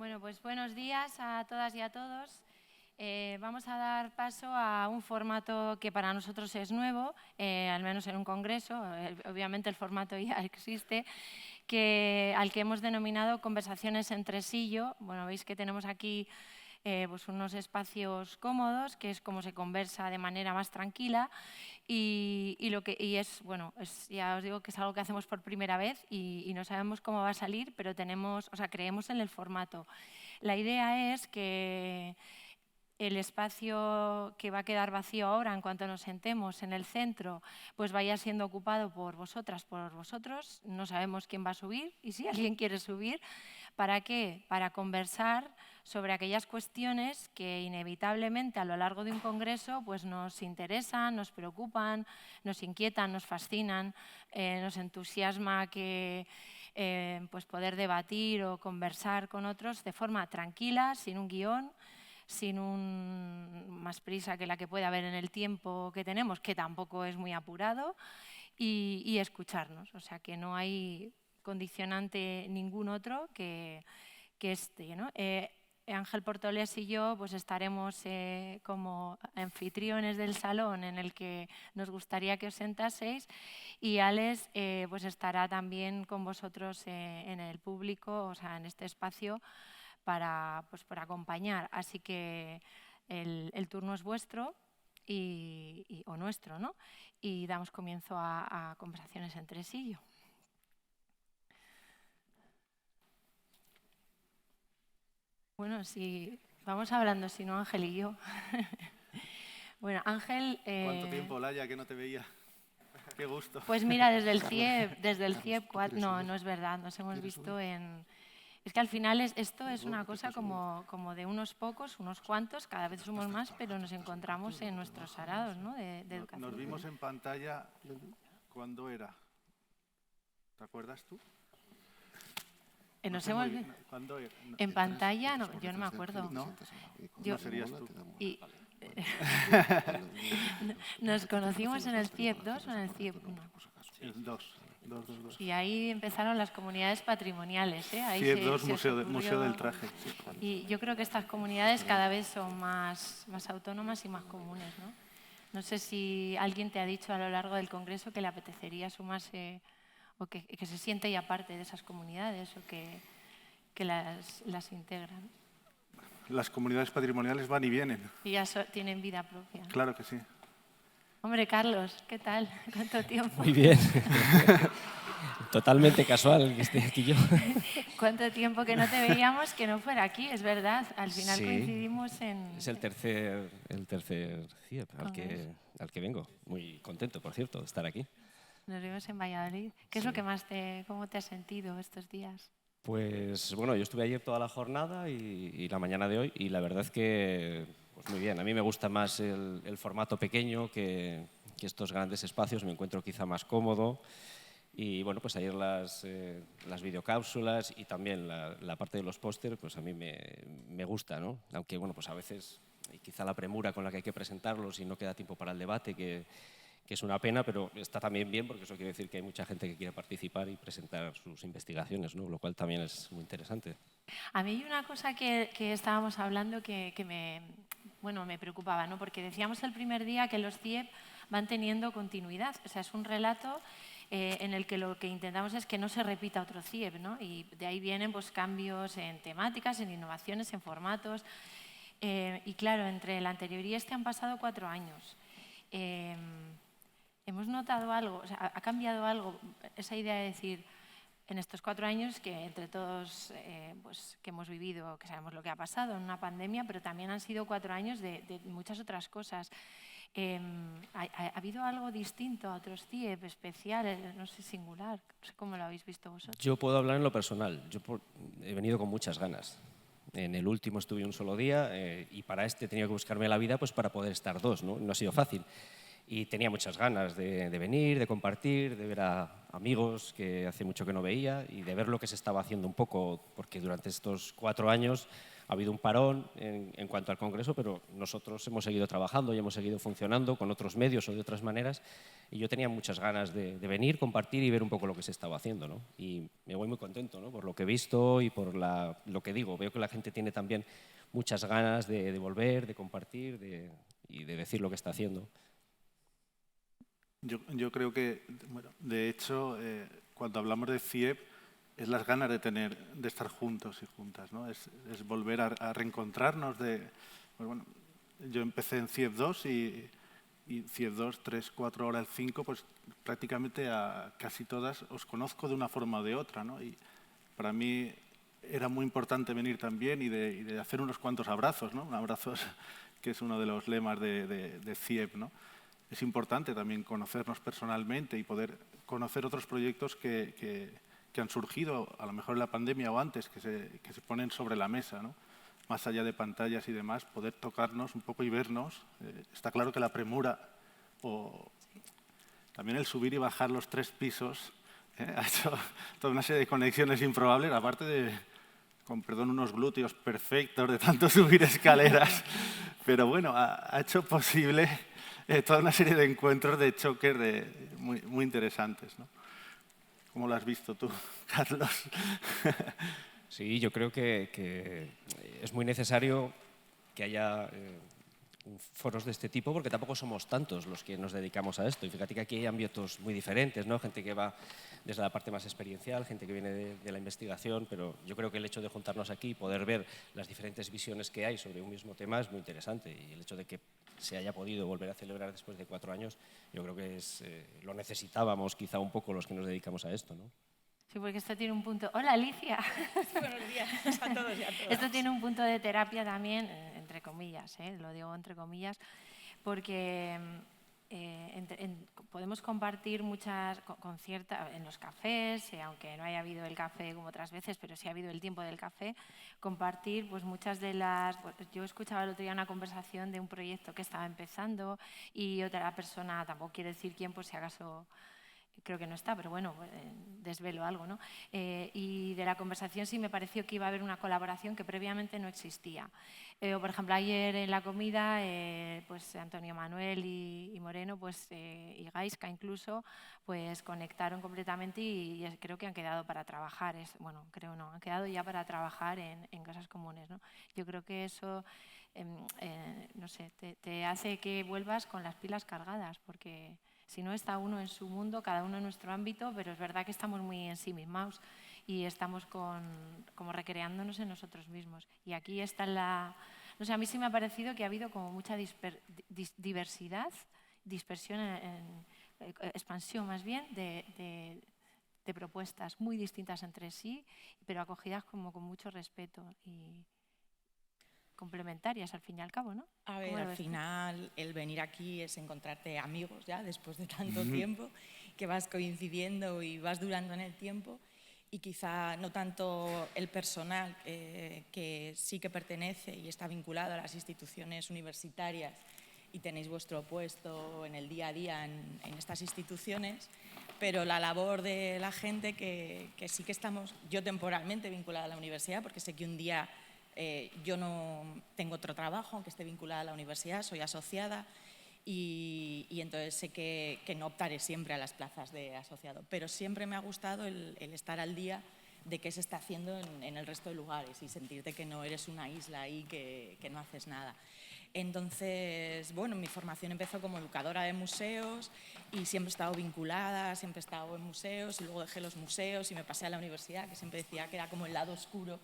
Bueno, pues buenos días a todas y a todos. Vamos a dar paso a un formato que para nosotros es nuevo, al menos en un congreso. Obviamente el formato ya existe, al que hemos denominado Conversaciones en Tresillo. Bueno, veis que tenemos aquí pues unos espacios cómodos, que es como se conversa de manera más tranquila. Y es, bueno, ya os digo que es algo que hacemos por primera vez y no sabemos cómo va a salir, pero creemos en el formato. La idea es que el espacio que va a quedar vacío ahora, en cuanto nos sentemos en el centro, pues vaya siendo ocupado por vosotras, por vosotros. No sabemos quién va a subir y si alguien quiere subir. ¿Para qué? Para conversar sobre aquellas cuestiones que inevitablemente a lo largo de un congreso pues nos interesan, nos preocupan, nos inquietan, nos fascinan, nos entusiasma pues poder debatir o conversar con otros de forma tranquila, sin un guión, sin más prisa que la que puede haber en el tiempo que tenemos, que tampoco es muy apurado, y escucharnos. O sea, que no hay condicionante ningún otro que este, ¿no? Ángel Portolés y yo pues estaremos como anfitriones del salón en el que nos gustaría que os sentaseis, y Alex pues estará también con vosotros en el público, o sea, en este espacio, pues, para acompañar. Así que el turno es vuestro o nuestro, ¿no? Y damos comienzo a Conversaciones en Tresillo. Bueno, si vamos hablando, si no, Ángel y yo. Bueno, Ángel... ¿Cuánto tiempo, Olaya, que no te veía? Qué gusto. Pues mira, desde el CIEP, no es verdad, nos hemos visto en... Es que al final esto es una cosa como de unos pocos, unos cuantos, cada vez somos más, pero nos encontramos en nuestros arados, ¿no? de educación. Nos vimos en pantalla, ¿cuándo era? ¿Te acuerdas tú? ¿Cuándo era? En pantalla, no, yo no me acuerdo. ¿No? No serías tú. Nos conocimos en el CIEP 2 o en el CIEP 1. El 2. Y ahí empezaron las comunidades patrimoniales. Ahí CIEP 2, Museo del Traje. Y yo creo que estas comunidades cada vez son más autónomas y más comunes, ¿no? No sé si alguien te ha dicho a lo largo del congreso que le apetecería sumarse o que se siente ya parte de esas comunidades o que las integran. Las comunidades patrimoniales van y vienen. Y ya tienen vida propia, ¿no? Claro que sí. Hombre, Carlos, ¿qué tal? ¿Cuánto tiempo? Muy bien. Totalmente casual que esté aquí yo. ¿Cuánto tiempo que no te veíamos que no fuera aquí? Es verdad, al final sí, coincidimos en... Es el tercer CIEP al que vengo. Muy contento, por cierto, de estar aquí. Nos vimos en Valladolid. ¿Qué es lo que más cómo te has sentido estos días? Pues bueno, yo estuve ayer toda la jornada y la mañana de hoy, y la verdad es que pues muy bien. A mí me gusta más el formato pequeño que estos grandes espacios, me encuentro quizá más cómodo. Y bueno, pues ayer las videocápsulas y también la parte de los pósters, pues a mí me gusta, ¿no? Aunque bueno, pues a veces quizá la premura con la que hay que presentarlos y no queda tiempo para el debate, que es una pena, pero está también bien porque eso quiere decir que hay mucha gente que quiere participar y presentar sus investigaciones, ¿no? Lo cual también es muy interesante. A mí hay una cosa que estábamos hablando que me preocupaba, ¿no? Porque decíamos el primer día que los CIEP van teniendo continuidad. O sea, es un relato en el que lo que intentamos es que no se repita otro CIEP, ¿no? Y de ahí vienen pues, cambios en temáticas, en innovaciones, en formatos. Y claro, entre el anterior y este han pasado 4 años. ¿Hemos notado algo? O sea, ¿ha cambiado algo esa idea de decir, en estos 4 años que entre todos pues, que hemos vivido, que sabemos lo que ha pasado en una pandemia, pero también han sido 4 años de muchas otras cosas? ¿Ha habido algo distinto a otros CIEP especiales, no sé, singular? No sé cómo lo habéis visto vosotros. Yo puedo hablar en lo personal. Yo he venido con muchas ganas. En el último estuve un solo día y para este he tenido que buscarme la vida pues, para poder estar 2, ¿no? No ha sido fácil. Y tenía muchas ganas de venir, de compartir, de ver a amigos que hace mucho que no veía y de ver lo que se estaba haciendo un poco, porque durante estos 4 años ha habido un parón en cuanto al Congreso, pero nosotros hemos seguido trabajando y hemos seguido funcionando con otros medios o de otras maneras, y yo tenía muchas ganas de venir, compartir y ver un poco lo que se estaba haciendo, ¿no? Y me voy muy contento, ¿no? Por lo que he visto y por lo que digo. Veo que la gente tiene también muchas ganas de volver, de compartir y de decir lo que está haciendo. Yo creo que, bueno, de hecho, cuando hablamos de CIEP, es las ganas de estar juntos y juntas, ¿no? Es volver a reencontrarnos. Pues bueno, yo empecé en CIEP 2 y CIEP 2, 3, 4, ahora el 5, pues prácticamente a casi todas os conozco de una forma o de otra, ¿no? Y para mí era muy importante venir también y de hacer unos cuantos abrazos, ¿no? Abrazos, que es uno de los lemas de CIEP, ¿no? Es importante también conocernos personalmente y poder conocer otros proyectos que han surgido, a lo mejor en la pandemia o antes, que se ponen sobre la mesa, ¿no? Más allá de pantallas y demás, poder tocarnos un poco y vernos. Está claro que la premura o también el subir y bajar los 3 pisos ha hecho toda una serie de conexiones improbables, aparte de, con perdón, unos glúteos perfectos de tanto subir escaleras. Pero bueno, ha hecho posible toda una serie de encuentros, de choques muy interesantes, ¿no? ¿Cómo lo has visto tú, Carlos? Sí, yo creo que es muy necesario que haya foros de este tipo, porque tampoco somos tantos los que nos dedicamos a esto. Y fíjate que aquí hay ámbitos muy diferentes, ¿no? Gente que va desde la parte más experiencial, gente que viene de la investigación, pero yo creo que el hecho de juntarnos aquí y poder ver las diferentes visiones que hay sobre un mismo tema es muy interesante. Y el hecho de que se haya podido volver a celebrar después de 4 años, yo creo que lo necesitábamos quizá un poco los que nos dedicamos a esto, ¿no? Sí, porque esto tiene un punto... ¡Hola, Alicia! Buenos días a todos y a todas. Esto tiene un punto de terapia también, entre comillas, lo digo entre comillas, porque podemos compartir muchas en los cafés, aunque no haya habido el café como otras veces, pero sí ha habido el tiempo del café, compartir pues muchas de las... Yo escuchaba el otro día una conversación de un proyecto que estaba empezando y otra persona, tampoco quiero decir quién por si acaso... Creo que no está, pero bueno, desvelo algo, ¿no? Y de la conversación sí me pareció que iba a haber una colaboración que previamente no existía. Por ejemplo, ayer en la comida, pues Antonio Manuel y Moreno, pues, y Gaisca incluso, pues conectaron completamente y creo que han quedado para trabajar. Bueno, creo no, han quedado ya para trabajar en cosas comunes, ¿no? Yo creo que eso, no sé, te hace que vuelvas con las pilas cargadas, porque... Si no, está uno en su mundo, cada uno en nuestro ámbito, pero es verdad que estamos muy ensimismados y estamos como recreándonos en nosotros mismos. Y aquí está no sé, a mí sí me ha parecido que ha habido como mucha diversidad, dispersión, expansión más bien, de propuestas muy distintas entre sí, pero acogidas como con mucho respeto y complementarias al fin y al cabo, ¿no? A ver, al final el venir aquí es encontrarte amigos ya después de tanto tiempo, que vas coincidiendo y vas durando en el tiempo, y quizá no tanto el personal que sí que pertenece y está vinculado a las instituciones universitarias y tenéis vuestro puesto en el día a día en estas instituciones, pero la labor de la gente que sí que estamos, yo temporalmente vinculada a la universidad, porque sé que un día... yo no tengo otro trabajo, aunque esté vinculada a la universidad, soy asociada y entonces sé que no optaré siempre a las plazas de asociado, pero siempre me ha gustado el estar al día de qué se está haciendo en el resto de lugares y sentirte que no eres una isla ahí que no haces nada. Entonces, bueno, mi formación empezó como educadora de museos y siempre he estado vinculada, siempre he estado en museos y luego dejé los museos y me pasé a la universidad, que siempre decía que era como el lado oscuro,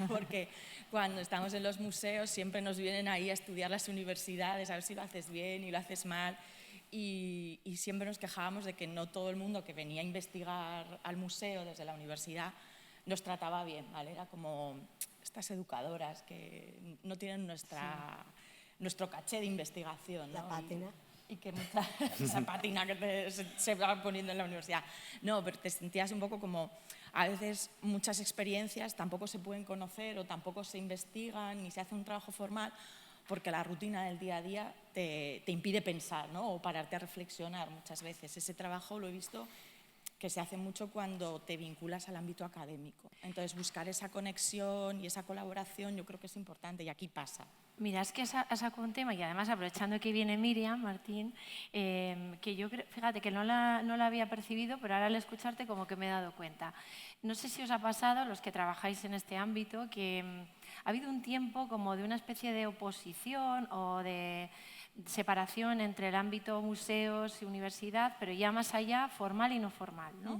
porque cuando estamos en los museos siempre nos vienen ahí a estudiar las universidades, a ver si lo haces bien y lo haces mal. Y siempre nos quejábamos de que no todo el mundo que venía a investigar al museo desde la universidad nos trataba bien, ¿vale? Era como estas educadoras que no tienen nuestro caché de investigación, ¿no? La pátina. Y que esa pátina que se va poniendo en la universidad. No, pero te sentías un poco como, a veces muchas experiencias tampoco se pueden conocer o tampoco se investigan ni se hace un trabajo formal porque la rutina del día a día te impide pensar, ¿no? O pararte a reflexionar muchas veces. Ese trabajo lo he visto que se hace mucho cuando te vinculas al ámbito académico. Entonces, buscar esa conexión y esa colaboración yo creo que es importante y aquí pasa. Mira, es que has sacado un tema y además aprovechando que viene Miriam Martín, que yo creo, fíjate que no la había percibido, pero ahora al escucharte como que me he dado cuenta. No sé si os ha pasado, los que trabajáis en este ámbito, que ha habido un tiempo como de una especie de oposición o de separación entre el ámbito museos y universidad, pero ya más allá, formal y no formal, ¿no?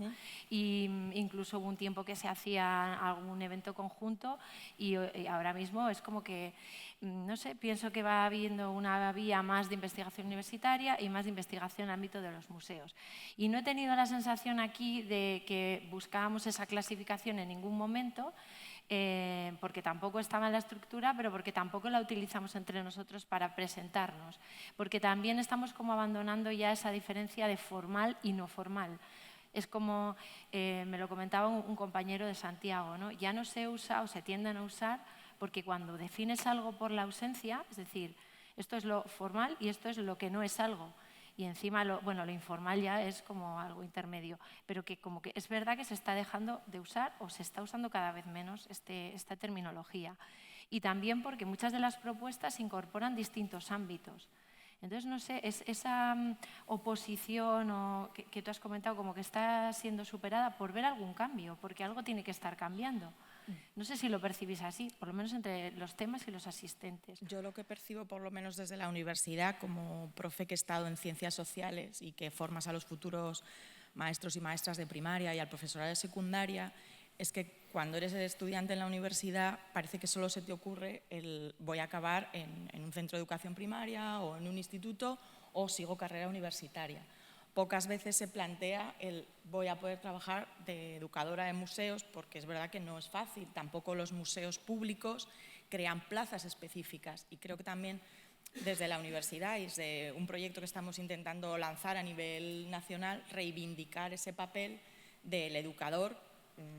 Y incluso hubo un tiempo que se hacía algún evento conjunto y ahora mismo es como que, no sé, pienso que va habiendo una vía más de investigación universitaria y más de investigación en el ámbito de los museos. Y no he tenido la sensación aquí de que buscábamos esa clasificación en ningún momento, porque tampoco estaba en la estructura, pero porque tampoco la utilizamos entre nosotros para presentarnos, porque también estamos como abandonando ya esa diferencia de formal y no formal. Es como, me lo comentaba un compañero de Santiago, ¿no? Ya no se usa o se tienden a usar porque cuando defines algo por la ausencia, es decir, esto es lo formal y esto es lo que no es algo. Y encima, lo informal ya es como algo intermedio, pero que como que es verdad que se está dejando de usar o se está usando cada vez menos esta terminología. Y también porque muchas de las propuestas incorporan distintos ámbitos. Entonces, no sé, esa oposición que tú has comentado como que está siendo superada por ver algún cambio, porque algo tiene que estar cambiando. No sé si lo percibís así, por lo menos entre los temas y los asistentes. Yo lo que percibo, por lo menos desde la universidad, como profe que he estado en ciencias sociales y que formas a los futuros maestros y maestras de primaria y al profesorado de secundaria, es que cuando eres estudiante en la universidad parece que solo se te ocurre el voy a acabar en un centro de educación primaria o en un instituto o sigo carrera universitaria. Pocas veces se plantea el voy a poder trabajar de educadora de museos, porque es verdad que no es fácil. Tampoco los museos públicos crean plazas específicas. Y creo que también desde la universidad y desde un proyecto que estamos intentando lanzar a nivel nacional, reivindicar ese papel del educador,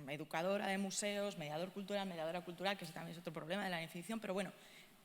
educadora de museos, mediadora cultural, que ese también es otro problema de la definición, pero bueno,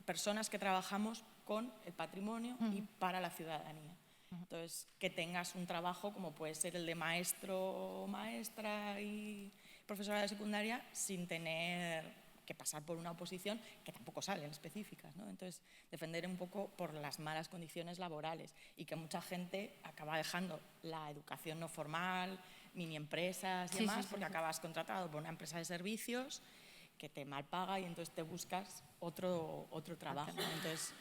personas que trabajamos con el patrimonio y para la ciudadanía. Entonces, que tengas un trabajo como puede ser el de maestro, maestra y profesora de secundaria sin tener que pasar por una oposición que tampoco salen específicas, ¿no? Entonces, defender un poco por las malas condiciones laborales y que mucha gente acaba dejando la educación no formal, mini empresas y demás, porque acabas contratado por una empresa de servicios que te malpaga y entonces te buscas otro trabajo. Entonces,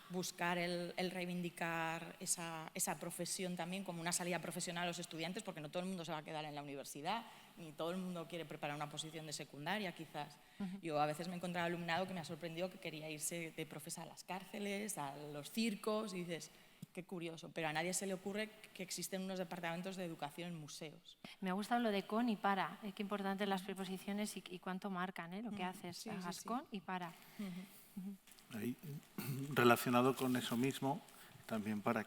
buscar el reivindicar esa profesión también como una salida profesional a los estudiantes, porque no todo el mundo se va a quedar en la universidad, ni todo el mundo quiere preparar una posición de secundaria, quizás. Yo a veces me he encontrado alumnado que me ha sorprendido que quería irse de profesor a las cárceles, a los circos, y dices, qué curioso, pero a nadie se le ocurre que existen unos departamentos de educación en museos. Me ha gustado lo de con y para, qué importante las preposiciones y cuánto marcan, lo que haces, hagas con y para. Ahí, relacionado con eso mismo, también para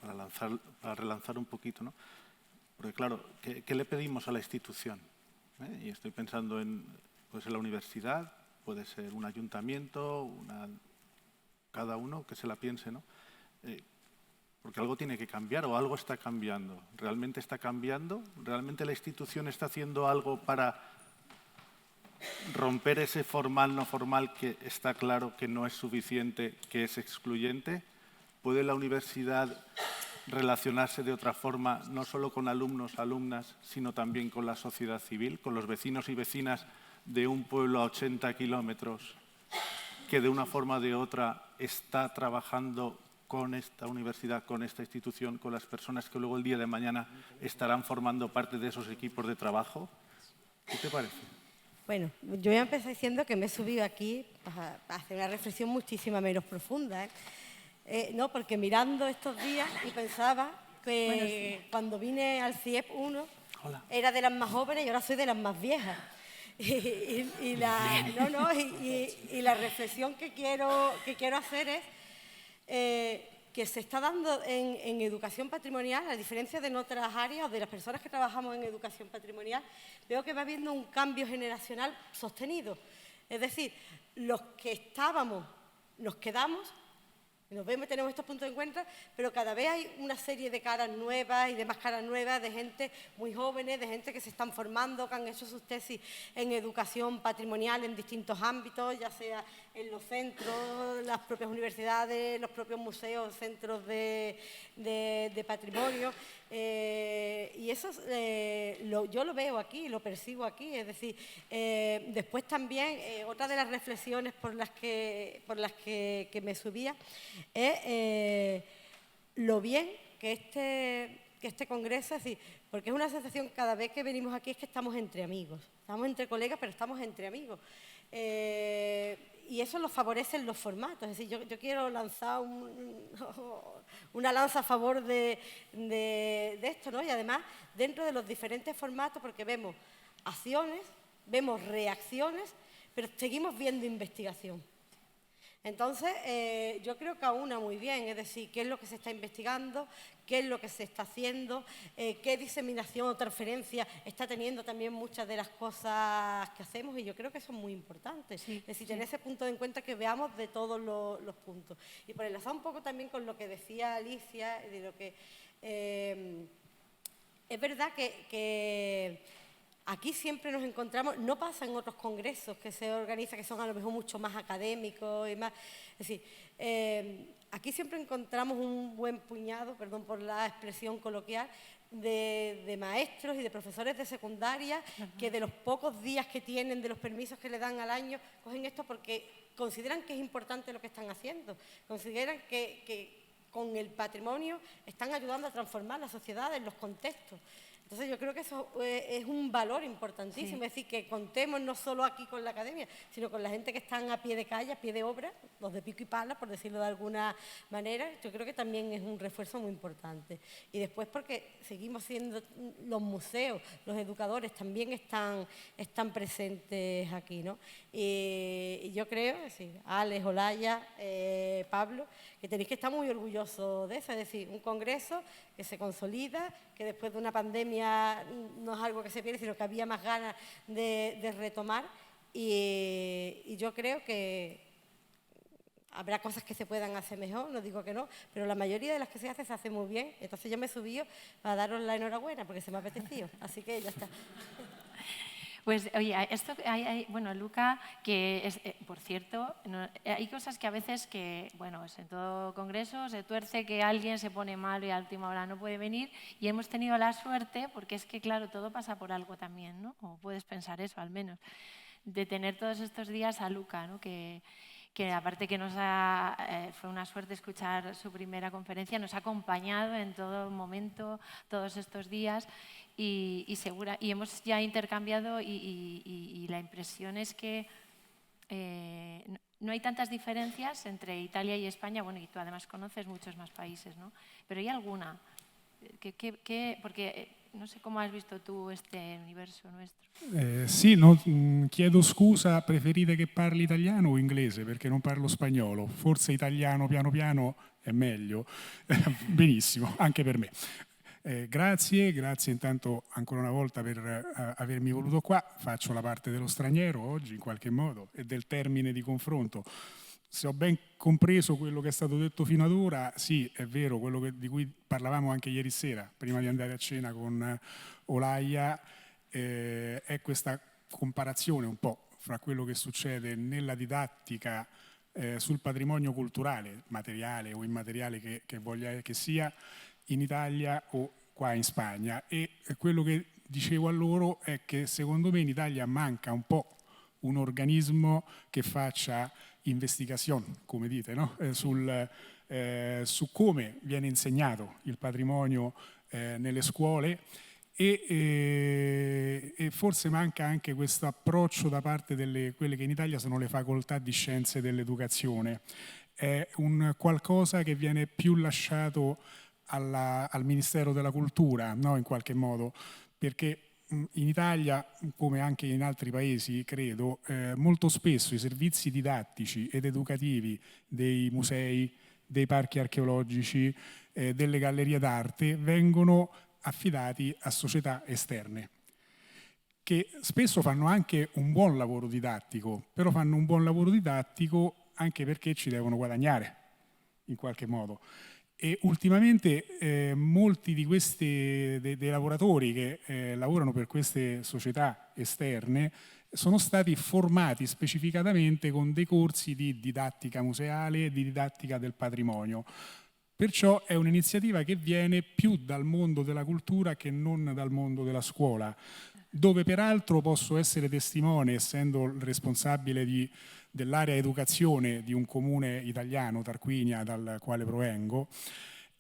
relanzar un poquito, ¿no? Porque claro, ¿qué le pedimos a la institución? Y estoy pensando puede ser la universidad, puede ser un ayuntamiento, cada uno que se la piense, ¿no? Porque algo tiene que cambiar o algo está cambiando. ¿Realmente está cambiando? ¿Realmente la institución está haciendo algo para romper ese formal, no formal, que está claro que no es suficiente, que es excluyente? ¿Puede la universidad relacionarse de otra forma, no solo con alumnos, alumnas, sino también con la sociedad civil, con los vecinos y vecinas de un pueblo a 80 kilómetros que de una forma o de otra está trabajando con esta universidad, con esta institución, con las personas que luego el día de mañana estarán formando parte de esos equipos de trabajo? ¿Qué te parece? Bueno, yo ya empecé diciendo que me he subido aquí para hacer una reflexión muchísimo menos profunda, no, porque mirando estos días y pensaba que cuando vine al CIEP 1 era de las más jóvenes y ahora soy de las más viejas. Y la reflexión que quiero hacer es que se está dando en educación patrimonial, a diferencia de en otras áreas o de las personas que trabajamos en educación patrimonial, veo que va habiendo un cambio generacional sostenido. Es decir, los que estábamos nos quedamos Nos vemos y tenemos estos puntos de encuentro, pero cada vez hay una serie de caras nuevas y de más caras nuevas, de gente muy jóvenes, de gente que se están formando, que han hecho sus tesis en educación patrimonial en distintos ámbitos, ya sea en los centros, las propias universidades, los propios museos, centros de patrimonio. Y eso yo lo veo aquí, lo percibo aquí. Es decir, después también otra de las reflexiones por las que me subía es lo bien que este congreso, es decir, porque es una sensación cada vez que venimos aquí es que estamos entre amigos, estamos entre colegas, pero estamos entre amigos. Y eso lo favorecen los formatos. Es decir, yo quiero lanzar una lanza a favor de esto, ¿no? Y además, dentro de los diferentes formatos, porque vemos acciones, vemos reacciones, pero seguimos viendo investigación. Entonces, yo creo que aúna muy bien, es decir, qué es lo que se está investigando, qué es lo que se está haciendo, qué diseminación o transferencia está teniendo también muchas de las cosas que hacemos, y yo creo que eso es muy importante. Sí, es decir, tener ese punto en cuenta, que veamos de todos los puntos. Y por enlazar un poco también con lo que decía Alicia, de lo que es verdad que aquí siempre nos encontramos, no pasa en otros congresos que se organizan, que son a lo mejor mucho más académicos y más. Es decir, aquí siempre encontramos un buen puñado, perdón por la expresión coloquial, de maestros y de profesores de secundaria que de los pocos días que tienen, de los permisos que le dan al año, cogen esto porque consideran que es importante lo que están haciendo, consideran que con el patrimonio están ayudando a transformar las sociedades, los contextos. Entonces yo creo que eso es un valor importantísimo, es decir, que contemos no solo aquí con la academia, sino con la gente que están a pie de calle, a pie de obra, los de pico y pala, por decirlo de alguna manera. Yo creo que también es un refuerzo muy importante. Y después porque seguimos siendo los museos, los educadores también están presentes aquí, ¿no? Y yo creo, sí, Alex, Olaya, Pablo, que tenéis que estar muy orgullosos de eso, es decir, un congreso que se consolida, que después de una pandemia no es algo que se pierde, sino que había más ganas de retomar, y yo creo que habrá cosas que se puedan hacer mejor, no digo que no, pero la mayoría de las que se hace muy bien. Entonces yo me he subido para daros la enhorabuena, porque se me ha apetecido, así que ya está. Pues oye, esto bueno, Luca, que es, por cierto, hay cosas que a veces que, bueno, en todo congreso se tuerce que alguien se pone malo y a última hora no puede venir, y hemos tenido la suerte, porque es que claro, todo pasa por algo también, ¿no? O puedes pensar eso al menos, de tener todos estos días a Luca, ¿no? Que aparte que fue una suerte escuchar su primera conferencia, nos ha acompañado en todo momento, todos estos días, y hemos ya intercambiado, y la impresión es que no hay tantas diferencias entre Italia y España. Bueno, y tú además conoces muchos más países, ¿no? Pero ¿hay alguna? Porque no sé cómo has visto tú este universo nuestro. Sì, no, chiedo scusa, preferite che parli italiano o inglese? Perché non parlo spagnolo, forse italiano piano piano è meglio. Benissimo, anche per me. Grazie intanto ancora una volta per avermi voluto qua. Faccio la parte dello straniero oggi in qualche modo e del termine di confronto. Se ho ben compreso quello che è stato detto fino ad ora, sì, è vero, quello di cui parlavamo anche ieri sera, prima di andare a cena con Olaya, è questa comparazione un po' fra quello che succede nella didattica sul patrimonio culturale, materiale o immateriale che voglia che sia, in Italia o qua in Spagna. E quello che dicevo a loro è che secondo me in Italia manca un po' un organismo che faccia investigazione, come dite, no? Su come viene insegnato il patrimonio nelle scuole, e forse manca anche questo approccio da parte delle quelle che in Italia sono le facoltà di scienze dell'educazione. È un qualcosa che viene più lasciato al Ministero della Cultura, no? In qualche modo, perché in Italia, come anche in altri paesi, credo, molto spesso i servizi didattici ed educativi dei musei, dei parchi archeologici, delle gallerie d'arte vengono affidati a società esterne, che spesso fanno anche un buon lavoro didattico, però fanno un buon lavoro didattico anche perché ci devono guadagnare. in qualche modo. E ultimamente molti di questi dei lavoratori che lavorano per queste società esterne sono stati formati specificatamente con dei corsi di didattica museale e di didattica del patrimonio. Perciò è un'iniziativa che viene più dal mondo della cultura che non dal mondo della scuola, dove peraltro posso essere testimone, essendo il responsabile dell'area educazione di un comune italiano, Tarquinia, dal quale provengo.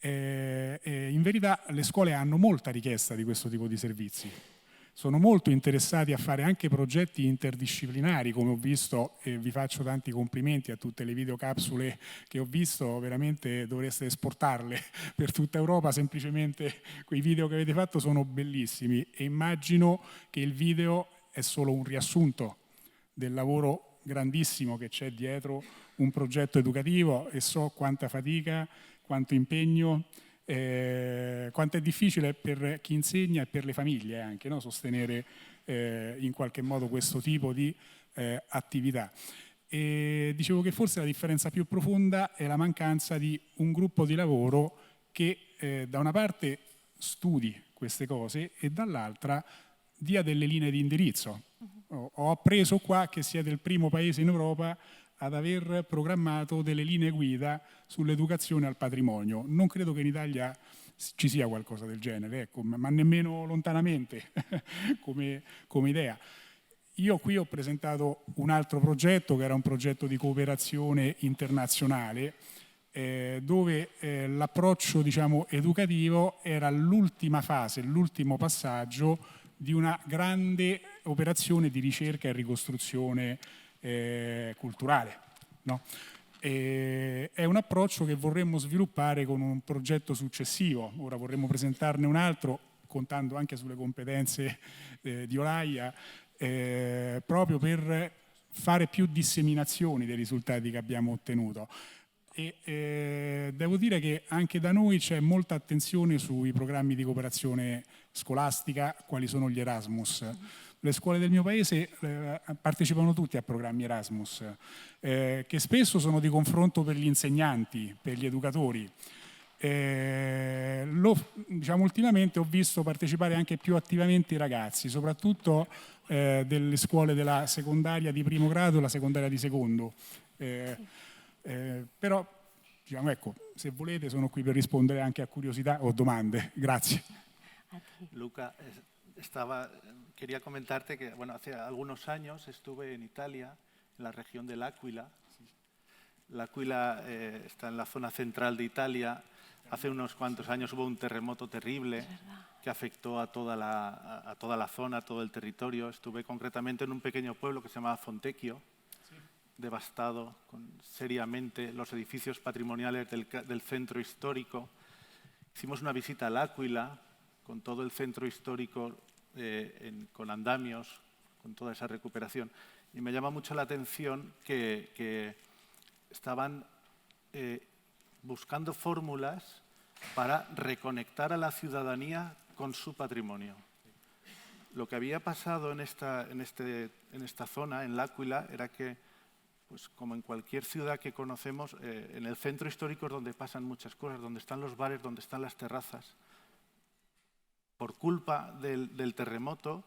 In verità le scuole hanno molta richiesta di questo tipo di servizi. Sono molto interessati a fare anche progetti interdisciplinari, come ho visto, e vi faccio tanti complimenti a tutte le videocapsule che ho visto, veramente dovreste esportarle per tutta Europa, semplicemente quei video che avete fatto sono bellissimi e immagino che il video è solo un riassunto del lavoro grandissimo che c'è dietro un progetto educativo e so quanta fatica, quanto impegno, quanto è difficile per chi insegna e per le famiglie anche, no? Sostenere in qualche modo questo tipo di attività. E dicevo che forse la differenza più profonda è la mancanza di un gruppo di lavoro che da una parte studi queste cose e dall'altra dia delle linee di indirizzo. Ho appreso qua che siete il primo paese in Europa ad aver programmato delle linee guida sull'educazione al patrimonio. Non credo che in Italia ci sia qualcosa del genere, ecco, ma nemmeno lontanamente come idea. Io qui ho presentato un altro progetto che era un progetto di cooperazione internazionale dove l'approccio, diciamo, educativo era l'ultima fase, l'ultimo passaggio di una grande operazione di ricerca e ricostruzione culturale, no? È un approccio che vorremmo sviluppare con un progetto successivo. Ora vorremmo presentarne un altro, contando anche sulle competenze di Olaya, proprio per fare più disseminazioni dei risultati che abbiamo ottenuto. Devo dire che anche da noi c'è molta attenzione sui programmi di cooperazione scolastica, quali sono gli Erasmus. Le scuole del mio paese partecipano tutti a programmi Erasmus, che spesso sono di confronto per gli insegnanti, per gli educatori. Diciamo, ultimamente ho visto partecipare anche più attivamente i ragazzi, soprattutto delle scuole della secondaria di primo grado e la secondaria di secondo. Però, diciamo, ecco, se volete sono qui per rispondere anche a curiosità o domande. Grazie. Luca, quería comentarte que bueno, hace algunos años estuve en Italia, en la región del L'Aquila. L'Aquila está en la zona central de Italia. Hace unos cuantos años hubo un terremoto terrible que afectó a toda la zona, a todo el territorio. Estuve concretamente en un pequeño pueblo que se llamaba Fontecchio, devastado seriamente, los edificios patrimoniales del centro histórico. Hicimos una visita a L'Aquila con todo el centro histórico con andamios, con toda esa recuperación. Y me llama mucho la atención que estaban buscando fórmulas para reconectar a la ciudadanía con su patrimonio. Lo que había pasado en esta zona, en L'Aquila, era que, pues, como en cualquier ciudad que conocemos, en el centro histórico es donde pasan muchas cosas, donde están los bares, donde están las terrazas. Por culpa del terremoto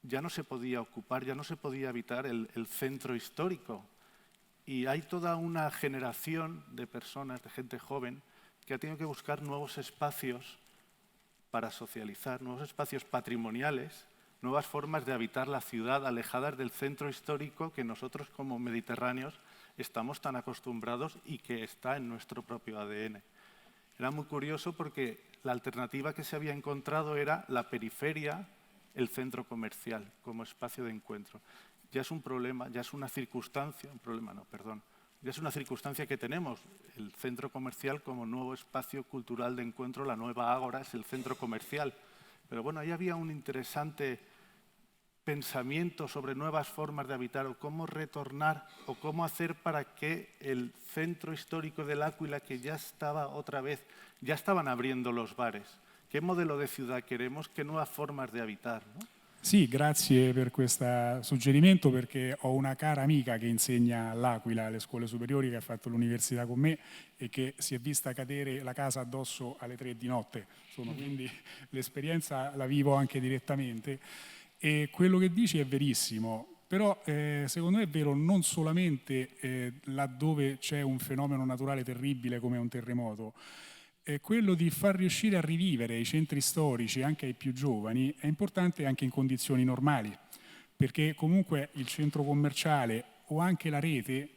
ya no se podía ocupar, ya no se podía habitar el centro histórico. Y hay toda una generación de personas, de gente joven, que ha tenido que buscar nuevos espacios para socializar, nuevos espacios patrimoniales, nuevas formas de habitar la ciudad alejadas del centro histórico que nosotros como mediterráneos estamos tan acostumbrados y que está en nuestro propio ADN. Era muy curioso porque la alternativa que se había encontrado era la periferia, el centro comercial como espacio de encuentro. Ya es un problema, ya es una circunstancia, ya es una circunstancia que tenemos, el centro comercial como nuevo espacio cultural de encuentro, la nueva ágora es el centro comercial. Pero bueno, ahí había un interesante pensamiento sobre nuevas formas de habitar o cómo retornar o cómo hacer para que el centro histórico de L'Aquila, que ya estaba otra vez, ya estaban abriendo los bares. ¿Qué modelo de ciudad queremos? ¿Qué nuevas formas de habitar, ¿no? Sì, grazie per questo suggerimento, perché ho una cara amica che insegna all'Aquila alle scuole superiori, che ha fatto l'università con me e che si è vista cadere la casa addosso alle 3 di notte. Quindi l'esperienza la vivo anche direttamente. E quello che dici è verissimo, però secondo me è vero non solamente laddove c'è un fenomeno naturale terribile come un terremoto. Quello di far riuscire a rivivere i centri storici anche ai più giovani è importante anche in condizioni normali, perché comunque il centro commerciale o anche la rete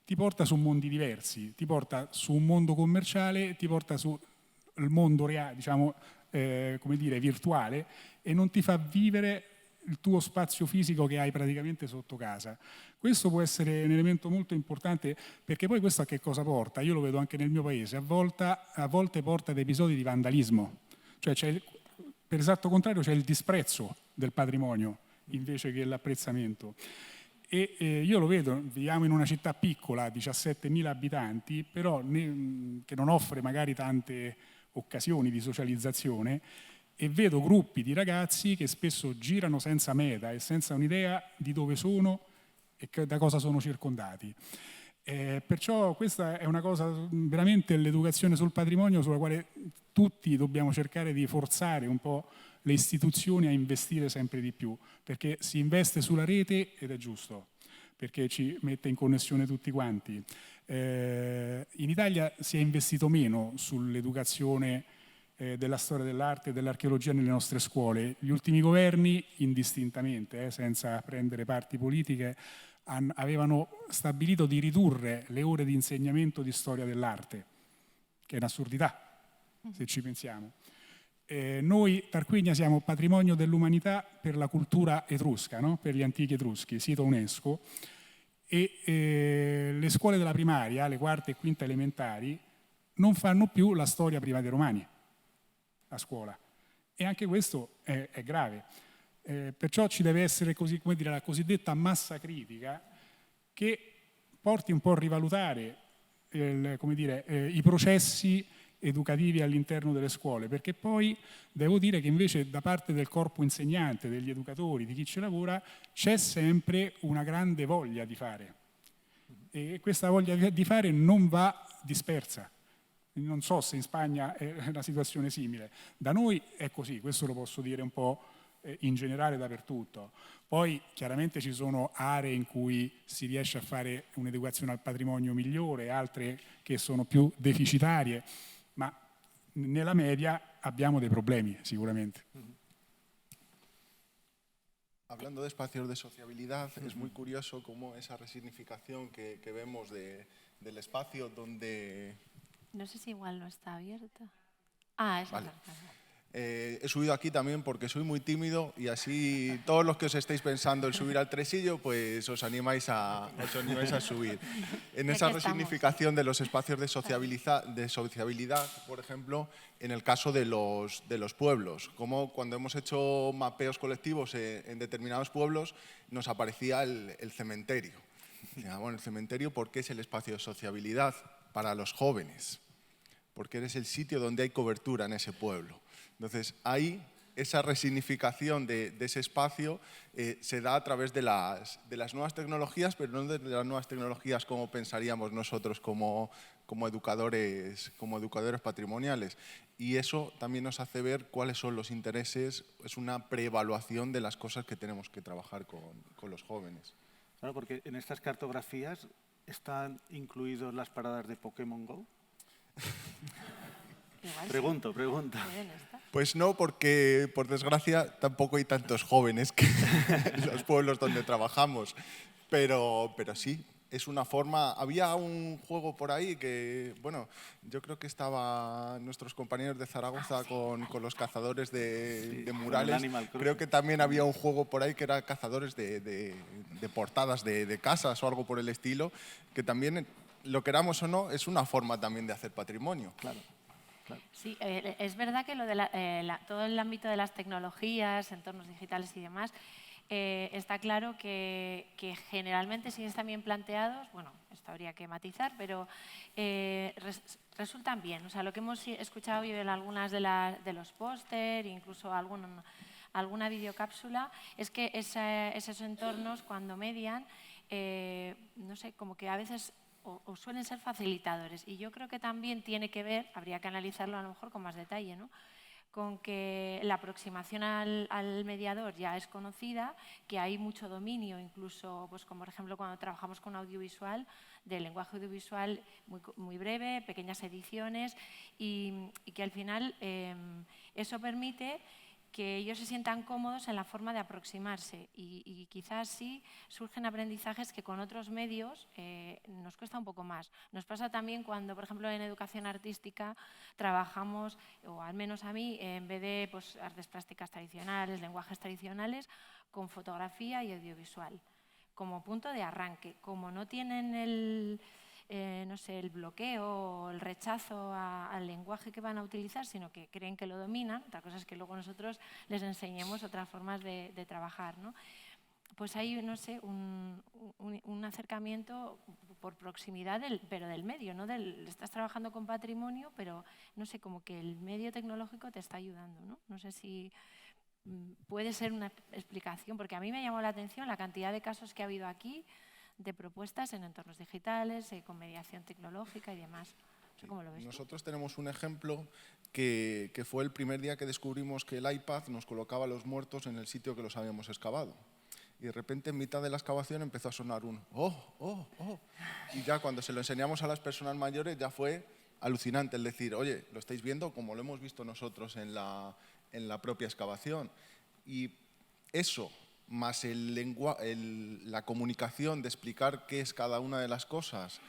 ti porta su mondi diversi, ti porta su un mondo commerciale, ti porta sul mondo reale, diciamo, come dire, virtuale, e non ti fa vivere il tuo spazio fisico che hai praticamente sotto casa. Questo può essere un elemento molto importante, perché poi questo a che cosa porta? Io lo vedo anche nel mio paese, a volte porta ad episodi di vandalismo, cioè per esatto contrario c'è il disprezzo del patrimonio invece che l'apprezzamento. E io lo vedo, viviamo in una città piccola, 17.000 abitanti, però che non offre magari tante occasioni di socializzazione, e vedo gruppi di ragazzi che spesso girano senza meta e senza un'idea di dove sono e da cosa sono circondati. Perciò questa è una cosa, veramente l'educazione sul patrimonio, sulla quale tutti dobbiamo cercare di forzare un po' le istituzioni a investire sempre di più, perché si investe sulla rete ed è giusto, perché ci mette in connessione tutti quanti. In Italia si è investito meno sull'educazione della storia dell'arte e dell'archeologia nelle nostre scuole. Gli ultimi governi, indistintamente, senza prendere parti politiche, avevano stabilito di ridurre le ore di insegnamento di storia dell'arte, che è un'assurdità, se ci pensiamo. Noi, Tarquinia, siamo patrimonio dell'umanità per la cultura etrusca, no? Per gli antichi etruschi, sito UNESCO, e le scuole della primaria, le quarte e quinte elementari, non fanno più la storia prima dei Romani a scuola, e anche questo è grave. Perciò ci deve essere, così, come dire, la cosiddetta massa critica che porti un po' a rivalutare i processi educativi all'interno delle scuole, perché poi devo dire che invece da parte del corpo insegnante, degli educatori, di chi ci lavora, c'è sempre una grande voglia di fare, e questa voglia di fare non va dispersa. Non so se in Spagna è una situazione simile. Da noi è così, questo lo posso dire un po' in generale dappertutto. Poi chiaramente ci sono aree in cui si riesce a fare un'educazione al patrimonio migliore, altre che sono più deficitarie, ma nella media abbiamo dei problemi sicuramente. Hablando de espacios de sociabilidad, es muy curioso cómo esa resignificación que vemos del espacio donde... No sé si igual no está abierto. Ah, es Vale. verdad. He subido aquí también porque soy muy tímido, y así todos los que os estéis pensando en subir al tresillo, pues os animáis a subir. En esa resignificación de los espacios de sociabilidad, por ejemplo, en el caso de los pueblos, como cuando hemos hecho mapeos colectivos en determinados pueblos, nos aparecía el cementerio. Bueno, el cementerio, ¿por qué es el espacio de sociabilidad para los jóvenes? Porque eres el sitio donde hay cobertura en ese pueblo. Entonces, ahí esa resignificación de ese espacio se da a través de las nuevas tecnologías, pero no de las nuevas tecnologías como pensaríamos nosotros como educadores patrimoniales. Y eso también nos hace ver cuáles son los intereses, es una preevaluación de las cosas que tenemos que trabajar con los jóvenes. Claro, porque en estas cartografías están incluidos las paradas de Pokémon Go. Pregunto. Pues no, porque por desgracia tampoco hay tantos jóvenes que en los pueblos donde trabajamos, pero sí, es una forma. Había un juego por ahí que, bueno, yo creo que estaban nuestros compañeros de Zaragoza con los cazadores de murales. Creo que también había un juego por ahí que era cazadores de portadas de casas o algo por el estilo, que también, lo queramos o no, es una forma también de hacer patrimonio. Claro. Sí, es verdad que todo el ámbito de las tecnologías, entornos digitales y demás, está claro que generalmente, si están bien planteados, bueno, esto habría que matizar, pero resultan bien. O sea, lo que hemos escuchado hoy en algunas de los póster, incluso alguna videocápsula, es que esos entornos, cuando median, no sé, como que a veces o suelen ser facilitadores. Y yo creo que también tiene que ver, habría que analizarlo a lo mejor con más detalle, ¿no?, con que la aproximación al mediador ya es conocida, que hay mucho dominio, incluso, pues, como por ejemplo cuando trabajamos con audiovisual, del lenguaje audiovisual muy breve, pequeñas ediciones, y que al final eso permite que ellos se sientan cómodos en la forma de aproximarse y quizás sí surgen aprendizajes que con otros medios nos cuesta un poco más. Nos pasa también cuando, por ejemplo, en educación artística trabajamos, o al menos a mí, en vez de pues, artes plásticas tradicionales, lenguajes tradicionales, con fotografía y audiovisual, como punto de arranque. Como no tienen no sé, el bloqueo o el rechazo al lenguaje que van a utilizar, sino que creen que lo dominan. Otra cosa es que luego nosotros les enseñemos otras formas de trabajar, ¿no? Pues hay, no sé, un acercamiento por proximidad, pero del medio, ¿no? Estás trabajando con patrimonio, pero no sé, como que el medio tecnológico te está ayudando, ¿no? No sé si puede ser una explicación, porque a mí me llamó la atención la cantidad de casos que ha habido aquí, de propuestas en entornos digitales, con mediación tecnológica y demás. No sé cómo lo ves tú. Nosotros tenemos un ejemplo que fue el primer día que descubrimos que el iPad nos colocaba los muertos en el sitio que los habíamos excavado. Y de repente, en mitad de la excavación, empezó a sonar un ¡oh, oh, oh! Y ya cuando se lo enseñamos a las personas mayores ya fue alucinante el decir, oye, lo estáis viendo como lo hemos visto nosotros en la propia excavación. Y eso, más la comunicación de explicar qué es cada una de las cosas,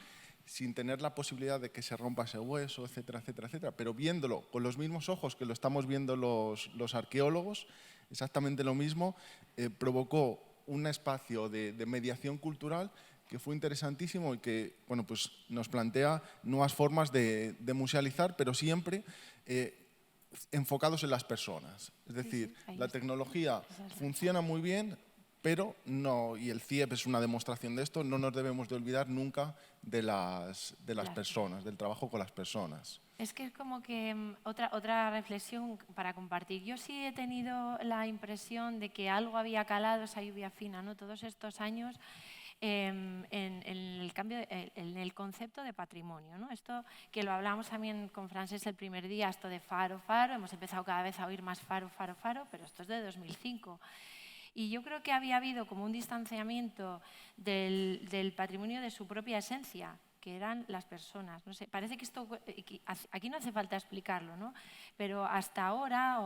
sin tener la posibilidad de que se rompa ese hueso, etcétera, etcétera, etcétera, pero viéndolo con los mismos ojos que lo estamos viendo los arqueólogos, exactamente lo mismo, provocó un espacio de mediación cultural que fue interesantísimo y que, bueno, pues nos plantea nuevas formas de musealizar, pero siempre enfocados en las personas. Es decir, la tecnología funciona muy bien, pero no, y el CIEP es una demostración de esto, no nos debemos de olvidar nunca de las personas, del trabajo con las personas. Es que es como que otra reflexión para compartir. Yo sí he tenido la impresión de que algo había calado esa lluvia fina, ¿no? Todos estos años en el cambio, en el concepto de patrimonio, ¿no? Esto que lo hablamos también con Francesc el primer día, esto de faro, faro, hemos empezado cada vez a oír más faro, faro, faro, pero esto es de 2005. Y yo creo que había habido como un distanciamiento del patrimonio de su propia esencia, que eran las personas. No sé, parece que esto, aquí no hace falta explicarlo, ¿no? Pero hasta ahora,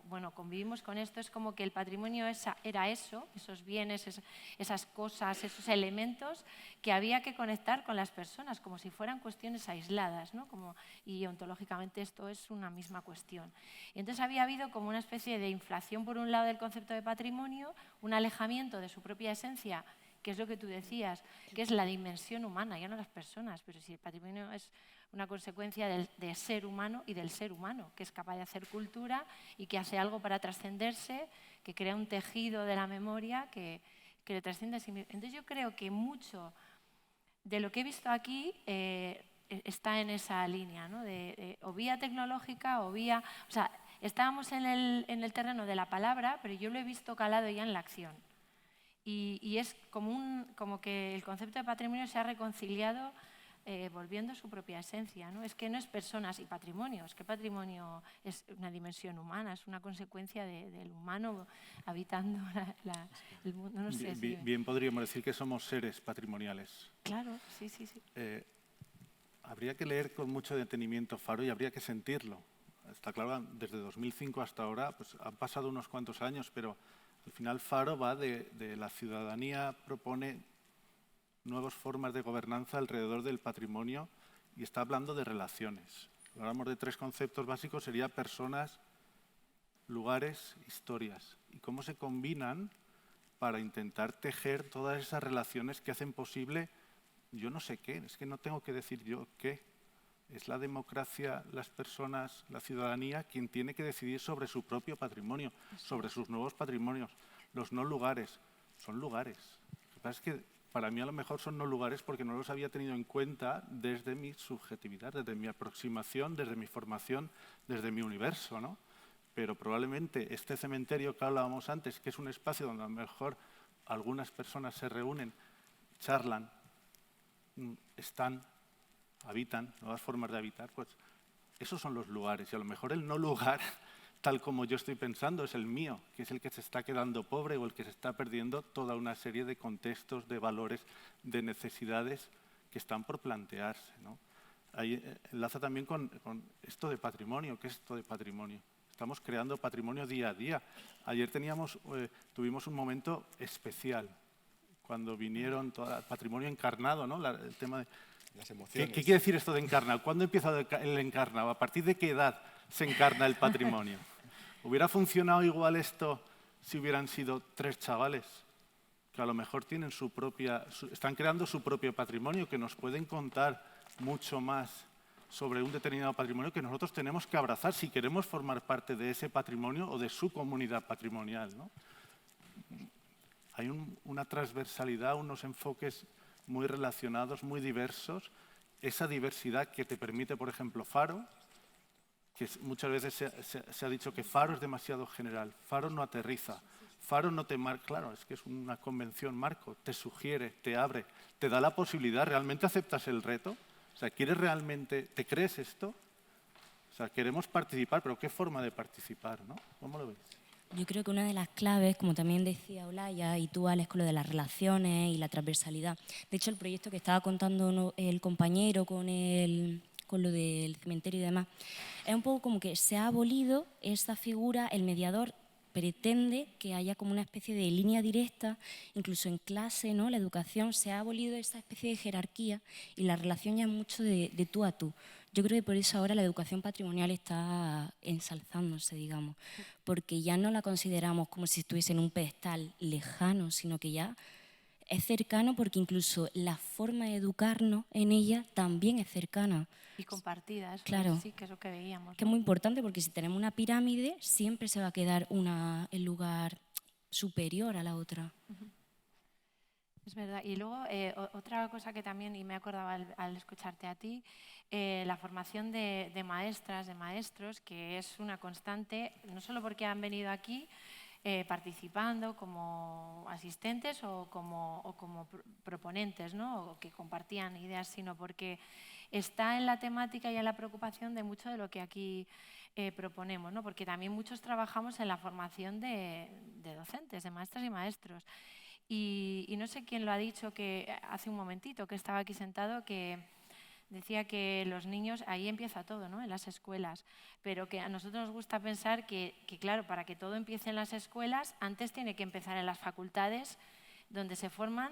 bueno, convivimos con esto, es como que el patrimonio era eso, esos bienes, esas cosas, esos elementos que había que conectar con las personas, como si fueran cuestiones aisladas, ¿no? Y ontológicamente esto es una misma cuestión. Y entonces había habido como una especie de inflación por un lado del concepto de patrimonio, un alejamiento de su propia esencia, que es lo que tú decías, que es la dimensión humana, ya no las personas, pero si el patrimonio es una consecuencia del ser humano y del ser humano, que es capaz de hacer cultura y que hace algo para trascenderse, que crea un tejido de la memoria que le trasciende a sí mismo. Entonces yo creo que mucho de lo que he visto aquí está en esa línea, ¿no? O vía tecnológica o vía... O sea, estábamos en el terreno de la palabra, pero yo lo he visto calado ya en la acción. Y es como que el concepto de patrimonio se ha reconciliado volviendo a su propia esencia, ¿no? Es que no es personas y patrimonio, es que patrimonio es una dimensión humana, es una consecuencia del humano habitando el mundo. No sé, bien podríamos decir que somos seres patrimoniales. Claro, sí, sí, sí. Habría que leer con mucho detenimiento Faro y habría que sentirlo. Está claro, desde 2005 hasta ahora pues, han pasado unos cuantos años, pero al final Faro va de la ciudadanía, propone nuevas formas de gobernanza alrededor del patrimonio y está hablando de relaciones. Hablamos de tres conceptos básicos, serían personas, lugares, historias. Y cómo se combinan para intentar tejer todas esas relaciones que hacen posible, yo no sé qué, es que no tengo que decir yo qué. Es la democracia, las personas, la ciudadanía quien tiene que decidir sobre su propio patrimonio, sobre sus nuevos patrimonios. Los no lugares son lugares. Lo que pasa es que para mí a lo mejor son no lugares porque no los había tenido en cuenta desde mi subjetividad, desde mi aproximación, desde mi formación, desde mi universo, ¿no? pero probablemente este cementerio que hablábamos antes, que es un espacio donde a lo mejor algunas personas se reúnen, charlan, están, habitan, nuevas formas de habitar, pues esos son los lugares. Y a lo mejor el no lugar, tal como yo estoy pensando, es el mío, que es el que se está quedando pobre o el que se está perdiendo toda una serie de contextos, de valores, de necesidades que están por plantearse, ¿no? Ahí enlaza también con esto de patrimonio. ¿Qué es esto de patrimonio? Estamos creando patrimonio día a día. Ayer tuvimos un momento especial, cuando vinieron todo el patrimonio encarnado, ¿no? El tema de las emociones. ¿Qué quiere decir esto de encarnado? ¿Cuándo empieza el encarnado? ¿A partir de qué edad se encarna el patrimonio? ¿Hubiera funcionado igual esto si hubieran sido 3 chavales que a lo mejor tienen están creando su propio patrimonio, que nos pueden contar mucho más sobre un determinado patrimonio que nosotros tenemos que abrazar si queremos formar parte de ese patrimonio o de su comunidad patrimonial, ¿no? Hay una transversalidad, unos enfoques muy relacionados, muy diversos. Esa diversidad que te permite, por ejemplo, Faro, que muchas veces se ha dicho que Faro es demasiado general, Faro no aterriza, Faro no te marca, claro, es que es una convención marco, te sugiere, te abre, te da la posibilidad, ¿realmente aceptas el reto? O sea, ¿quieres realmente, te crees esto? O sea, queremos participar, pero ¿qué forma de participar, no? ¿Cómo lo ves? Yo creo que una de las claves, como también decía Olaya y tú, Alex, con lo de las relaciones y la transversalidad. De hecho, el proyecto que estaba contando el compañero con lo del cementerio y demás, es un poco como que se ha abolido esa figura, el mediador pretende que haya como una especie de línea directa, incluso en clase, ¿no? La educación, se ha abolido esa especie de jerarquía y la relación ya es mucho de tú a tú. Yo creo que por eso ahora la educación patrimonial está ensalzándose, digamos, porque ya no la consideramos como si estuviese en un pedestal lejano, sino que ya es cercano porque incluso la forma de educarnos en ella también es cercana. Y compartida, eso claro, sí, que es lo que veíamos, ¿no? Que es muy importante porque si tenemos una pirámide siempre se va a quedar el lugar superior a la otra. Es verdad. Y luego, otra cosa que también, y me acordaba al escucharte a ti, la formación de maestras, de maestros, que es una constante, no solo porque han venido aquí participando como asistentes o como proponentes, ¿no? O que compartían ideas, sino porque está en la temática y en la preocupación de mucho de lo que aquí proponemos, ¿no? Porque también muchos trabajamos en la formación de docentes, de maestras y maestros. Y no sé quién lo ha dicho que hace un momentito, que estaba aquí sentado, que decía que los niños, ahí empieza todo, ¿no? En las escuelas, pero que a nosotros nos gusta pensar que, claro, para que todo empiece en las escuelas, antes tiene que empezar en las facultades, donde se forman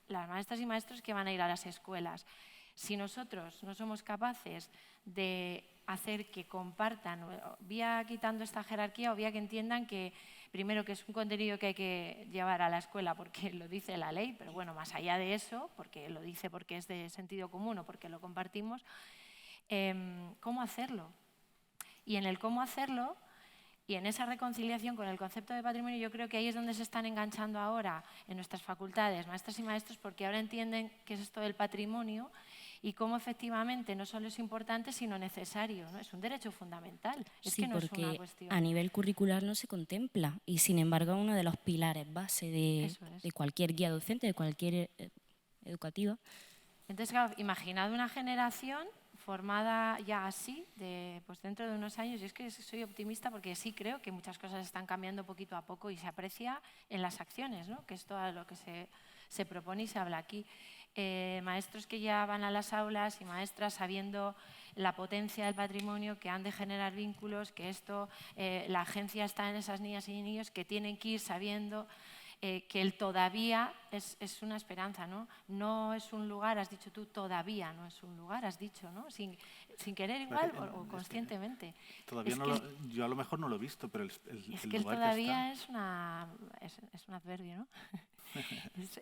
las maestras y maestros que van a ir a las escuelas. Si nosotros no somos capaces de hacer que compartan, vía quitando esta jerarquía o vía que entiendan que, primero, que es un contenido que hay que llevar a la escuela porque lo dice la ley, pero bueno, más allá de eso, porque lo dice porque es de sentido común o porque lo compartimos, ¿cómo hacerlo? Y en el cómo hacerlo y en esa reconciliación con el concepto de patrimonio, yo creo que ahí es donde se están enganchando ahora en nuestras facultades, maestras y maestros, porque ahora entienden qué es esto del patrimonio y cómo efectivamente no solo es importante, sino necesario, ¿no? Es un derecho fundamental. Es sí, que no porque es una cuestión. A nivel curricular no se contempla y sin embargo es uno de los pilares base de cualquier guía docente, de cualquier educativa. Entonces, claro, imaginad una generación formada ya así, pues dentro de unos años. Yo es que soy optimista porque sí creo que muchas cosas están cambiando poquito a poco y se aprecia en las acciones, ¿no? Que es todo lo que se propone y se habla aquí. Maestros que ya van a las aulas y maestras sabiendo la potencia del patrimonio, que han de generar vínculos, que la agencia está en esas niñas y niños que tienen que ir sabiendo que el todavía es una esperanza, ¿no? No es un lugar, has dicho tú, todavía no es un lugar, has didicho, ¿no? Sin querer igual o conscientemente. Todavía yo a lo mejor no lo he visto, pero es que el todavía es un adverbio, ¿no?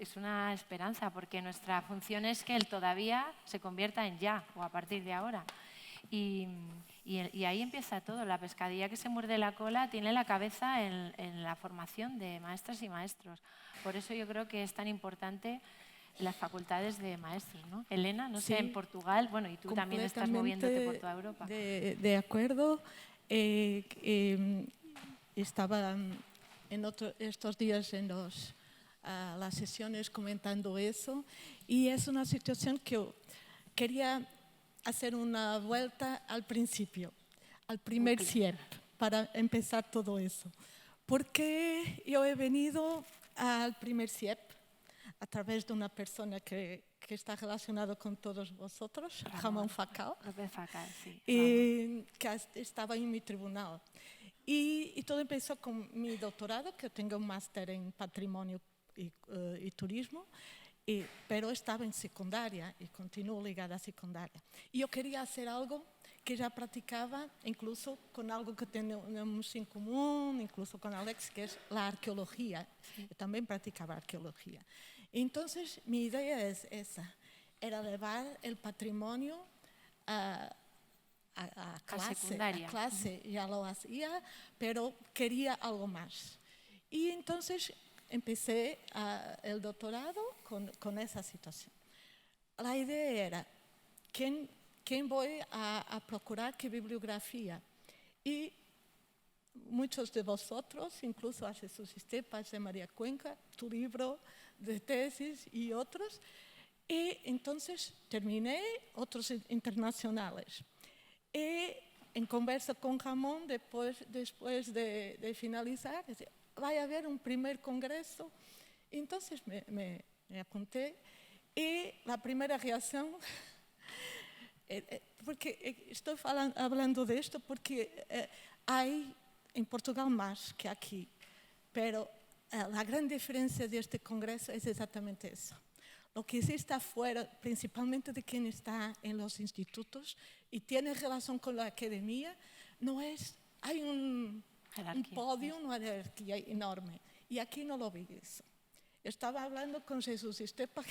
Es una esperanza, porque nuestra función es que el todavía se convierta en ya o a partir de ahora. Y ahí empieza todo. La pescadilla que se muerde la cola tiene la cabeza en la formación de maestras y maestros. Por eso yo creo que es tan importante las facultades de maestros, ¿no? Elena, no sé, en Portugal, bueno, y tú también estás moviéndote por toda Europa. De acuerdo. estaba estos días en las sesiones comentando eso, y es una situación que yo quería hacer una vuelta al principio, al primer CIEP, para empezar todo eso. Porque yo he venido al primer CIEP a través de una persona que está relacionada con todos vosotros, Ramón Facal, sí, y que estaba en mi tribunal. Y todo empezó con mi doctorado, que tengo un máster en patrimonio y turismo, pero estaba en secundaria y continúo ligada a secundaria. Y yo quería hacer algo que ya practicaba, incluso con algo que tenemos en común, incluso con Alex, que es la arqueología. Yo también practicaba arqueología. Entonces, mi idea es esa, era llevar el patrimonio a clase, ya lo hacía, pero quería algo más. Y entonces empecé el doctorado con esa situación. La idea era, ¿quién voy a procurar qué bibliografía? Y muchos de vosotros, incluso a Jesús Estepas de María Cuenca, tu libro de tesis y otros. Y entonces terminé otros internacionales. Y en conversa con Ramón, después de finalizar, decía, va a haber un primer congreso. Entonces me apunté, y la primera reacción, porque estoy hablando de esto porque hay en Portugal más que aquí, pero la gran diferencia de este congreso es exactamente eso. Lo que existe afuera, principalmente de quien está en los institutos y tiene relación con la academia, no es, hay un podio, una jerarquía enorme. Y aquí no lo vi eso. Estaba hablando con Jesús Estepa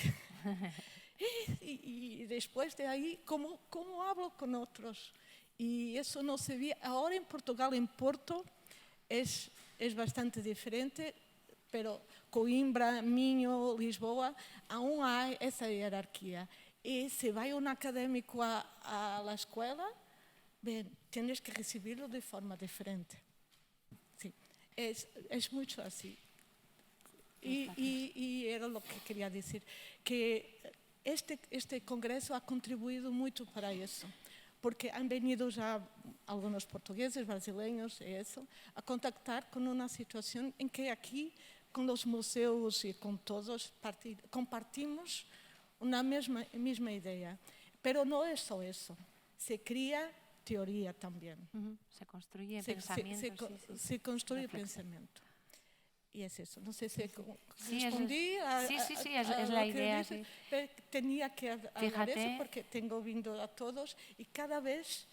y después de ahí, ¿cómo hablo con otros? Y eso no se ve. Ahora en Portugal, en Porto, es bastante diferente, pero Coimbra, Minho, Lisboa, aún hay esa jerarquía. Y si va un académico a la escuela, bien, tienes que recibirlo de forma diferente. Sí, es mucho así. Y era lo que quería decir, que este congreso ha contribuido mucho para eso, porque han venido ya algunos portugueses, brasileños, a contactar con una situación en que aquí, con los museos y con todos, compartimos una misma idea. Pero no es solo eso, se cría teoría también. Se construye pensamiento. Se construye pensamiento. Y es eso. No sé si respondí a es la idea. Sí. Pero tenía que hablar eso porque tengo viendo a todos y cada vez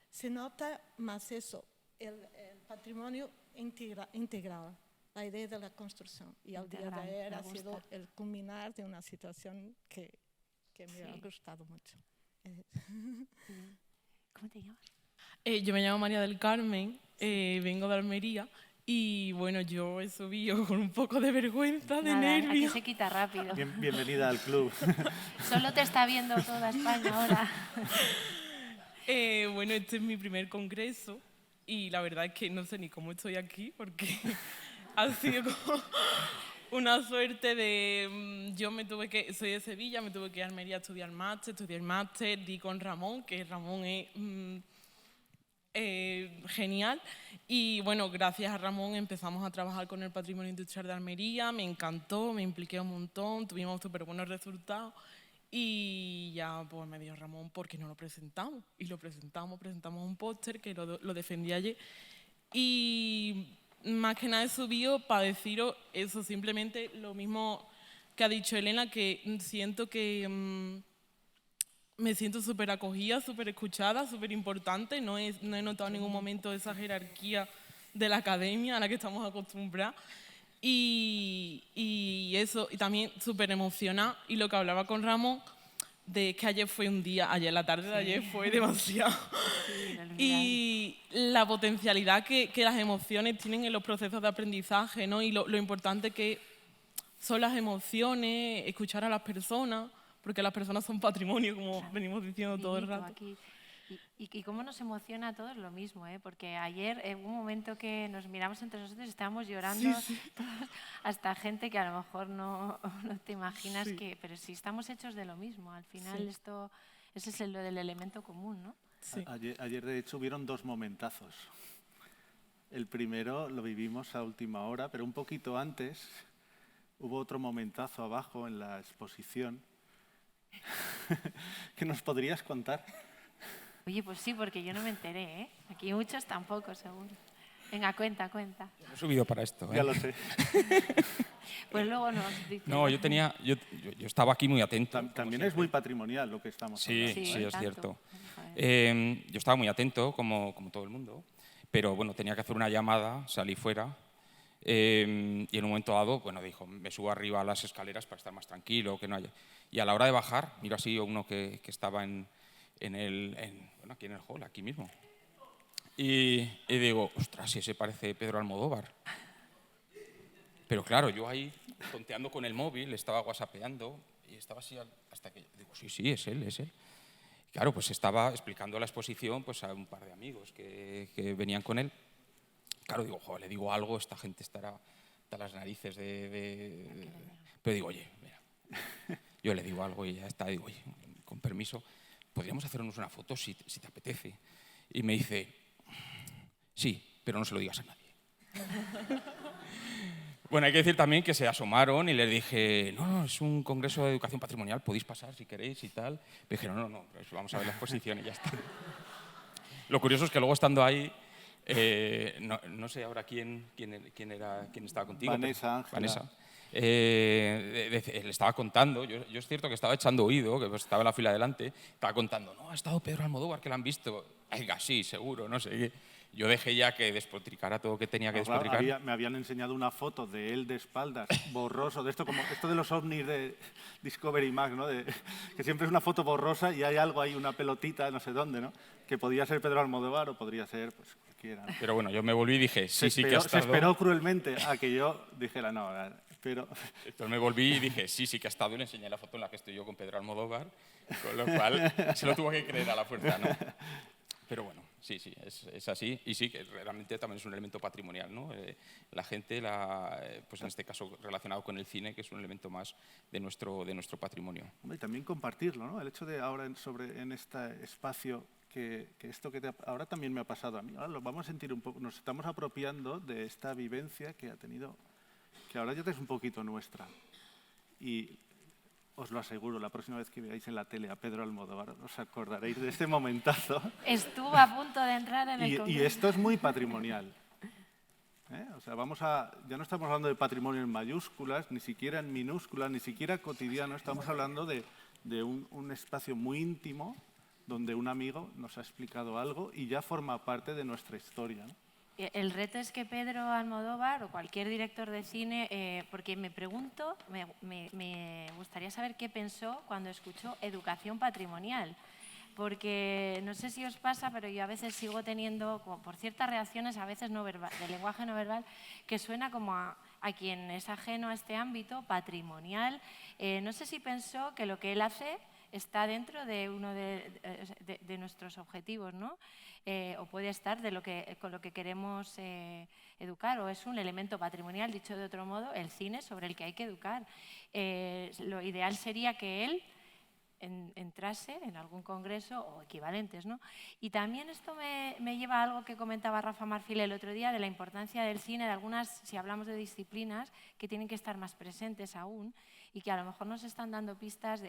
se nota más eso, el patrimonio integral, la idea de la construcción. Y al día de ayer ha sido el culminar de una situación que me ha gustado mucho. ¿Cómo te llamas? Yo me llamo María del Carmen, vengo de Almería. Y bueno, yo he subido con un poco de vergüenza, de nervios. Aquí se quita rápido. Bienvenida al club. Solo te está viendo toda España ahora. Bueno, este es mi primer congreso y la verdad es que no sé ni cómo estoy aquí porque ha sido como una suerte de... Yo soy de Sevilla, me tuve que ir a Almería a estudié el máster, di con Ramón, que Ramón es... genial, y bueno, gracias a Ramón empezamos a trabajar con el patrimonio industrial de Almería, me encantó, me impliqué un montón, tuvimos súper buenos resultados y ya pues me dio Ramón porque no lo presentamos y lo presentamos un póster que lo defendí ayer y más que nada he subido para deciros eso, simplemente lo mismo que ha dicho Elena, que siento que me siento súper acogida, súper escuchada, súper importante. No he notado en ningún momento esa jerarquía de la academia a la que estamos acostumbrados. Y eso, y también súper emocionada. Y lo que hablaba con Ramón, de que ayer la tarde de ayer fue demasiado. Y la potencialidad que las emociones tienen en los procesos de aprendizaje, ¿no? Y lo importante que son las emociones, escuchar a las personas, porque las personas son patrimonio, como venimos diciendo todo el rato. Y cómo nos emociona a todos lo mismo, ¿eh? Porque ayer hubo un momento que nos miramos entre nosotros y estábamos llorando, todos, hasta gente que a lo mejor no te imaginas que... Pero sí estamos hechos de lo mismo, al final ese es lo del elemento común, ¿no? Sí. Ayer, de hecho, hubieron 2 momentazos. El primero lo vivimos a última hora, pero un poquito antes hubo otro momentazo abajo en la exposición. ¿Qué nos podrías contar? Oye, pues sí, porque yo no me enteré, ¿eh? Aquí muchos tampoco, seguro. Venga, cuenta. He subido para esto, ¿eh? Ya lo sé. Pues luego nos dice. No, yo estaba aquí muy atento. También es muy patrimonial lo que estamos hablando. Sí, es cierto. Yo estaba muy atento, como todo el mundo, pero bueno, tenía que hacer una llamada, salí fuera y en un momento dado, bueno, dijo, me subo arriba a las escaleras para estar más tranquilo, que no haya... Y a la hora de bajar, miro así a uno que estaba aquí en el hall, aquí mismo. Y digo, ostras, si ese parece Pedro Almodóvar. Pero claro, yo ahí, tonteando con el móvil, estaba whatsappeando y estaba así hasta que digo, sí, es él. Y claro, pues estaba explicando la exposición pues, a un par de amigos que venían con él. Claro, digo, joder, le digo algo, esta gente estará hasta las narices Pero digo, oye, mira, yo le digo algo y ya está, digo, oye, con permiso, ¿podríamos hacernos una foto si te apetece? Y me dice, sí, pero no se lo digas a nadie. Bueno, hay que decir también que se asomaron y les dije, no, es un congreso de educación patrimonial, podéis pasar si queréis y tal. Me dijeron, no, pues vamos a ver la exposición y ya está. Lo curioso es que luego estando ahí, no sé ahora quién estaba contigo. Vanessa. Le estaba contando, yo es cierto que estaba echando oído, que pues estaba en la fila delante, estaba contando, no, ha estado Pedro Almodóvar, que lo han visto. Venga, sí, seguro, no sé qué. Yo dejé ya que despotricara todo lo que tenía que despotricar. Me habían enseñado una foto de él de espaldas, borroso, de esto de los ovnis de Discovery Max, ¿no? Que siempre es una foto borrosa y hay algo ahí, una pelotita, no sé dónde, ¿no? Que podía ser Pedro Almodóvar o podría ser pues, cualquiera, ¿no? Pero bueno, yo me volví y dije, sí que ha estado... Se esperó cruelmente a que yo dijera, no, pero... Entonces me volví y dije, sí que ha estado, y le enseñé la foto en la que estoy yo con Pedro Almodóvar, con lo cual se lo tuvo que creer a la fuerza, ¿no? Pero bueno, sí, es así. Y sí, que realmente también es un elemento patrimonial, ¿no? La gente, pues en este caso relacionado con el cine, que es un elemento más de nuestro patrimonio. Y también compartirlo, ¿no? El hecho de ahora en este espacio, que esto que ahora también me ha pasado a mí, ahora lo vamos a sentir un poco, nos estamos apropiando de esta vivencia que ha tenido, que ahora ya es un poquito nuestra. Y os lo aseguro, la próxima vez que veáis en la tele a Pedro Almodóvar, os acordaréis de este momentazo. Estuvo a punto de entrar en el congreso. Y esto es muy patrimonial. O sea, ya no estamos hablando de patrimonio en mayúsculas, ni siquiera en minúsculas, ni siquiera cotidiano. Estamos hablando de un espacio muy íntimo donde un amigo nos ha explicado algo y ya forma parte de nuestra historia, ¿no? El reto es que Pedro Almodóvar o cualquier director de cine, porque me pregunto, me gustaría saber qué pensó cuando escuchó educación patrimonial, porque no sé si os pasa, pero yo a veces sigo teniendo, por ciertas reacciones a veces de lenguaje no verbal, que suena como a quien es ajeno a este ámbito patrimonial. No sé si pensó que lo que él hace está dentro de uno de nuestros objetivos, ¿no? O puede estar con lo que queremos educar, o es un elemento patrimonial, dicho de otro modo, el cine sobre el que hay que educar. Lo ideal sería que él entrase en algún congreso o equivalentes, ¿no? Y también esto me lleva a algo que comentaba Rafa Marfil el otro día, de la importancia del cine, de algunas, si hablamos de disciplinas, que tienen que estar más presentes aún y que a lo mejor nos están dando pistas,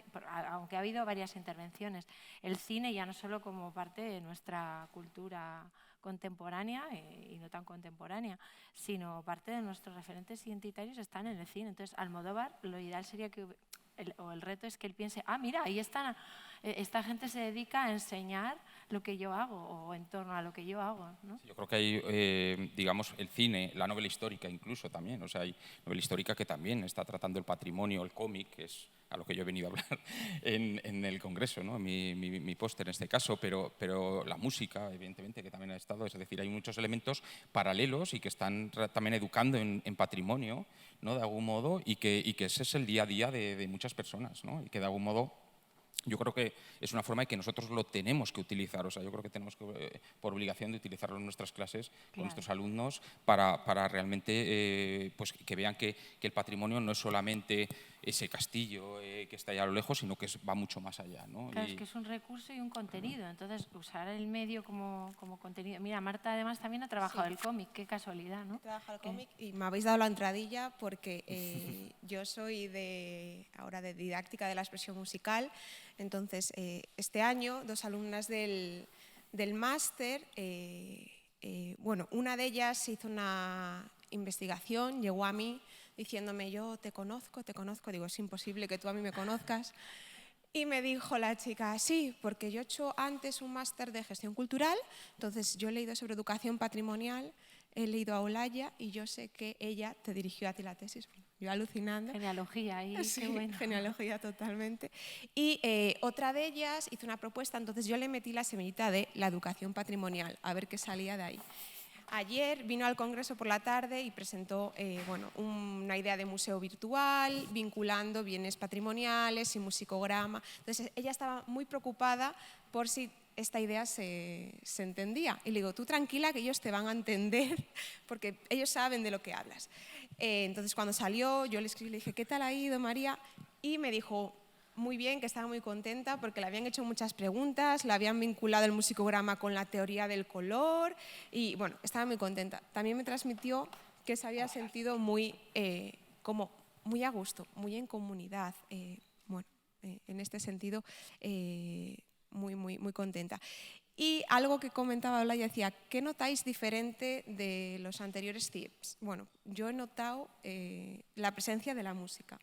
aunque ha habido varias intervenciones. El cine ya no solo como parte de nuestra cultura contemporánea y no tan contemporánea, sino parte de nuestros referentes identitarios están en el cine. Entonces, Almodóvar, lo ideal sería que... el reto es que él piense, mira, ahí están, esta gente se dedica a enseñar lo que yo hago o en torno a lo que yo hago, ¿no? Yo creo que hay, digamos, el cine, la novela histórica incluso también, o sea, hay novela histórica que también está tratando el patrimonio, el cómic, que es a lo que yo he venido a hablar en el Congreso, ¿no? Mi póster en este caso, pero la música, evidentemente, que también ha estado, es decir, hay muchos elementos paralelos y que están también educando en patrimonio, ¿no? De algún modo, y que ese es el día a día de muchas personas, ¿no? Y que de algún modo yo creo que es una forma de que nosotros lo tenemos que utilizar. O sea, yo creo que tenemos que, por obligación de utilizarlo en nuestras clases con nuestros alumnos para realmente pues que vean que el patrimonio no es solamente ese castillo que está allá a lo lejos, sino que va mucho más allá, ¿no? Claro, es que es un recurso y un contenido. Entonces, usar el medio como contenido. Mira, Marta además también ha trabajado el cómic, qué casualidad, ¿no? He trabajado el cómic y me habéis dado la entradilla porque yo soy ahora de didáctica de la expresión musical. Entonces, este año, 2 alumnas del máster, bueno, una de ellas hizo una investigación, llegó a mí diciéndome, yo te conozco, digo, es imposible que tú a mí me conozcas. Y me dijo la chica, sí, porque yo he hecho antes un máster de gestión cultural, entonces yo he leído sobre educación patrimonial, he leído a Olaya y yo sé que ella te dirigió a ti la tesis. Yo alucinando. Genealogía ahí, sí, qué bueno. Genealogía totalmente. Y otra de ellas hizo una propuesta, entonces yo le metí la semillita de la educación patrimonial, a ver qué salía de ahí. Ayer vino al Congreso por la tarde y presentó bueno, una idea de museo virtual, vinculando bienes patrimoniales y musicograma. Entonces ella estaba muy preocupada por si esta idea se entendía. Y le digo, tú tranquila que ellos te van a entender porque ellos saben de lo que hablas. Entonces cuando salió yo le escribí, le dije, ¿qué tal ha ido, María? Y me dijo, muy bien, que estaba muy contenta porque le habían hecho muchas preguntas, le habían vinculado el musicograma con la teoría del color y bueno, estaba muy contenta. También me transmitió que se había sentido muy, como muy a gusto, muy en comunidad, bueno, en este sentido muy contenta. Y algo que comentaba Olaya decía, ¿qué notáis diferente de los anteriores CIEPs? Bueno, yo he notado la presencia de la música.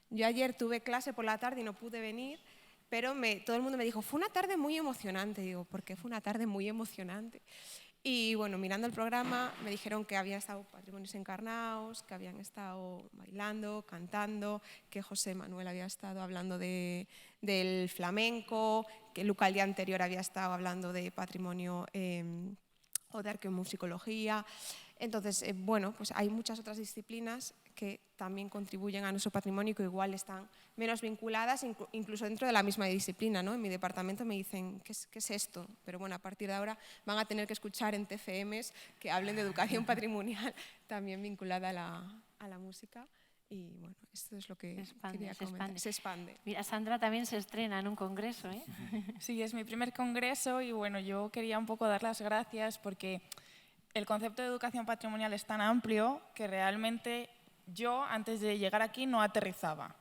Yo ayer tuve clase por la tarde y no pude venir, pero todo el mundo me dijo, fue una tarde muy emocionante. Digo, ¿por qué fue una tarde muy emocionante? Y bueno, mirando el programa me dijeron que había estado Patrimonios Encarnaos, que habían estado bailando, cantando, que José Manuel había estado hablando del flamenco, que Luca el día anterior había estado hablando de patrimonio o de arqueomusicología. Entonces, bueno, pues hay muchas otras disciplinas que también contribuyen a nuestro patrimonio y que igual están menos vinculadas, incluso dentro de la misma disciplina, ¿no? En mi departamento me dicen, ¿qué es esto? Pero bueno, a partir de ahora van a tener que escuchar en TFMs que hablen de educación patrimonial también vinculada a la música. Y bueno, esto es lo que quería comentar. Se expande. Mira, Sandra también se estrena en un congreso, ¿eh? Sí, es mi primer congreso y bueno, yo quería un poco dar las gracias porque el concepto de educación patrimonial es tan amplio que realmente yo, antes de llegar aquí, no aterrizaba.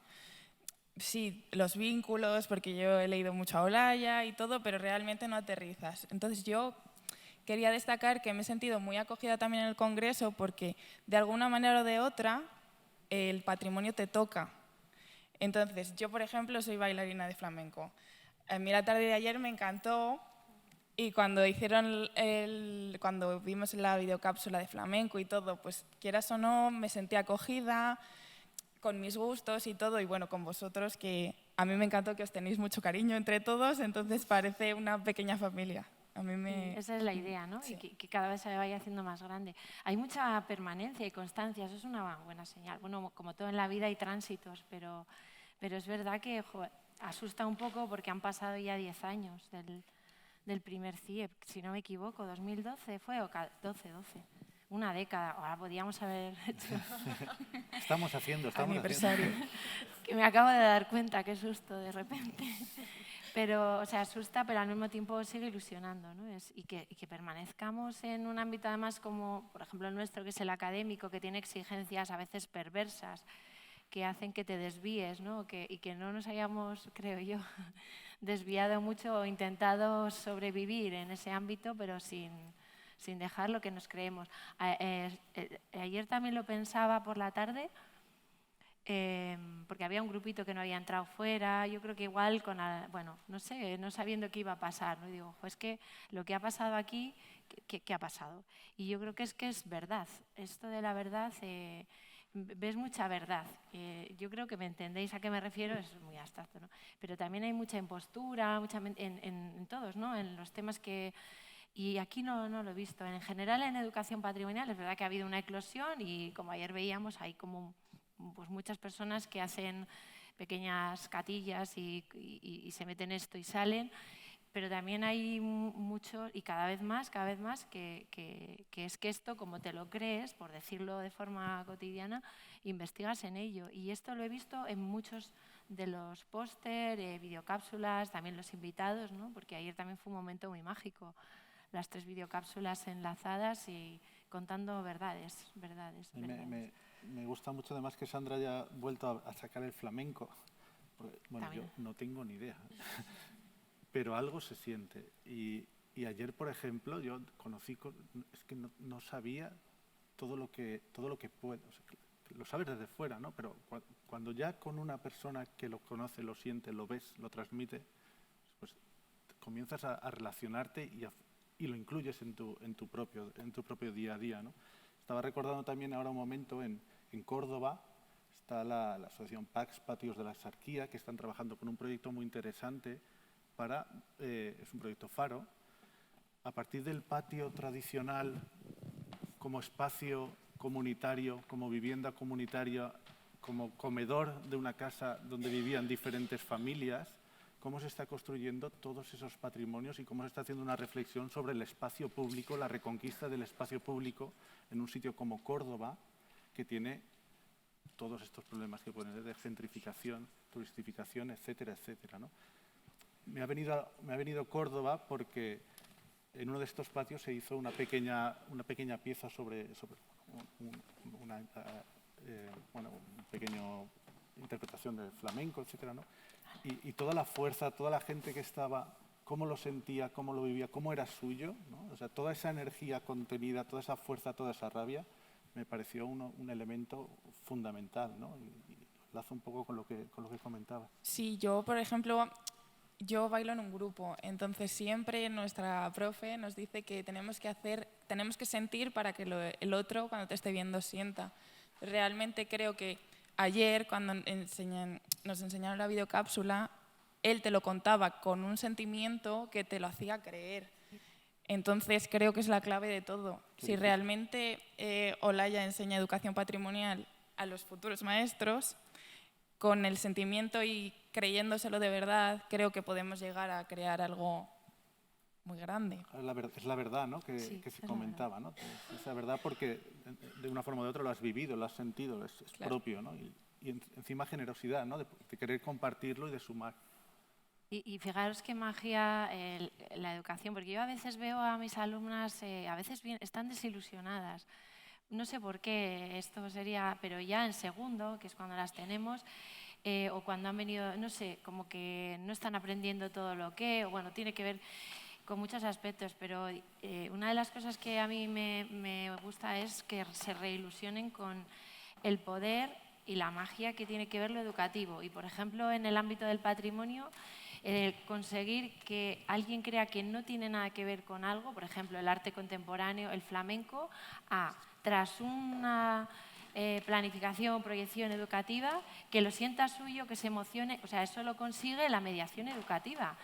Sí, los vínculos, porque yo he leído mucho a Olaya y todo, pero realmente no aterrizas. Entonces yo quería destacar que me he sentido muy acogida también en el Congreso porque de alguna manera o de otra el patrimonio te toca. Entonces yo, por ejemplo, soy bailarina de flamenco. A mí la tarde de ayer me encantó. Y cuando cuando vimos la videocápsula de flamenco y todo, pues quieras o no, me sentí acogida con mis gustos y todo, y bueno, con vosotros, que a mí me encantó que os tenéis mucho cariño entre todos, entonces parece una pequeña familia. A mí Esa es la idea, ¿no? Sí. Y que cada vez se vaya haciendo más grande. Hay mucha permanencia y constancia, eso es una buena señal. Bueno, como todo en la vida hay tránsitos, pero es verdad que asusta un poco porque han pasado ya 10 años del primer CIEP, si no me equivoco, 2012 fue, o 12, una década, ahora podíamos haber hecho... Estamos haciendo. Que me acabo de dar cuenta, qué susto de repente. Pero, o sea, asusta, pero al mismo tiempo sigue ilusionando, ¿no? Y que permanezcamos en un ámbito además como, por ejemplo, el nuestro, que es el académico, que tiene exigencias a veces perversas, que hacen que te desvíes, ¿no? Y que no nos hayamos, creo yo, desviado mucho o intentado sobrevivir en ese ámbito, pero sin dejar lo que nos creemos. Ayer también lo pensaba por la tarde, porque había un grupito que no había entrado fuera, yo creo que igual bueno, no sé, no sabiendo qué iba a pasar, ¿no? Y digo, es que lo que ha pasado aquí, ¿qué ha pasado? Y yo creo que es verdad, esto de la verdad... ves mucha verdad. Yo creo que me entendéis a qué me refiero, es muy abstracto, ¿no? Pero también hay mucha impostura, en todos, ¿no? En los temas que... Y aquí no lo he visto. En general, en educación patrimonial, es verdad que ha habido una eclosión y, como ayer veíamos, hay como pues muchas personas que hacen pequeñas catillas y se meten esto y salen. Pero también hay mucho, y cada vez más, que es que esto, como te lo crees, por decirlo de forma cotidiana, investigas en ello. Y esto lo he visto en muchos de los póster, videocápsulas, también los invitados, ¿no? Porque ayer también fue un momento muy mágico. Las 3 videocápsulas enlazadas y contando verdades. Me gusta mucho además que Sandra haya vuelto a sacar el flamenco. Porque, bueno, yo no tengo ni idea. Pero algo se siente. Y ayer, por ejemplo, yo conocí, es que no sabía todo lo que puedo. O sea, lo sabes desde fuera, ¿no? Pero cuando ya con una persona que lo conoce, lo siente, lo ves, lo transmite, pues comienzas a relacionarte y lo incluyes en tu propio día a día, ¿no? Estaba recordando también ahora un momento en Córdoba, está la asociación Pax Patios de la Exarquía, que están trabajando con un proyecto muy interesante es un proyecto Faro, a partir del patio tradicional como espacio comunitario, como vivienda comunitaria, como comedor de una casa donde vivían diferentes familias, cómo se está construyendo todos esos patrimonios y cómo se está haciendo una reflexión sobre el espacio público, la reconquista del espacio público en un sitio como Córdoba, que tiene todos estos problemas que ponen de gentrificación, turistificación, etcétera, etcétera, ¿no? Me ha venido Córdoba porque en uno de estos patios se hizo una pequeña pieza sobre una pequeña interpretación del flamenco, etcétera, ¿no? Y toda la fuerza, toda la gente que estaba, cómo lo sentía, cómo lo vivía, cómo era suyo, ¿no? O sea, toda esa energía contenida, toda esa fuerza, toda esa rabia, me pareció un elemento fundamental, ¿no? Y lazo un poco con lo que comentaba. Sí, yo, por ejemplo, yo bailo en un grupo, entonces siempre nuestra profe nos dice que tenemos que sentir para que el otro, cuando te esté viendo, sienta. Realmente creo que ayer, cuando nos enseñaron la videocápsula, él te lo contaba con un sentimiento que te lo hacía creer. Entonces creo que es la clave de todo. Si realmente Olaya enseña educación patrimonial a los futuros maestros, con el sentimiento y creyéndoselo de verdad, creo que podemos llegar a crear algo muy grande. Es la verdad, ¿no? que se comentaba, ¿no? Es la verdad porque de una forma u otra lo has vivido, lo has sentido, es claro. Propio, ¿no? Y encima generosidad, ¿no? De querer compartirlo y de sumar. Y fijaros qué magia la educación, porque yo a veces veo a mis alumnas, a veces están desilusionadas. No sé por qué esto sería, pero ya en segundo, que es cuando las tenemos, o cuando han venido, no sé, como que no están aprendiendo todo lo que, bueno, tiene que ver con muchos aspectos, pero una de las cosas que a mí me gusta es que se reilusionen con el poder y la magia que tiene que ver lo educativo. Y, por ejemplo, en el ámbito del patrimonio, conseguir que alguien crea que no tiene nada que ver con algo, por ejemplo, el arte contemporáneo, el flamenco, tras una planificación, proyección educativa, que lo sienta suyo, que se emocione, o sea, eso lo consigue la mediación educativa.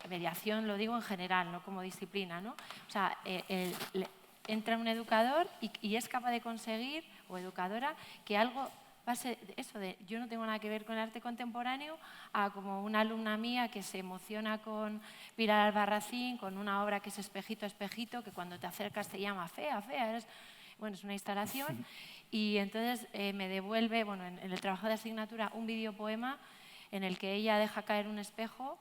Mediación lo digo en general, no como disciplina, ¿no? O sea, entra un educador y es capaz de conseguir, o educadora, que algo pase eso de yo no tengo nada que ver con el arte contemporáneo, a como una alumna mía que se emociona con Pilar Albarracín, con una obra que es Espejito, Espejito, que cuando te acercas te llama fea, fea, bueno, es una instalación, y entonces me devuelve, bueno, en el trabajo de asignatura, un videopoema en el que ella deja caer un espejo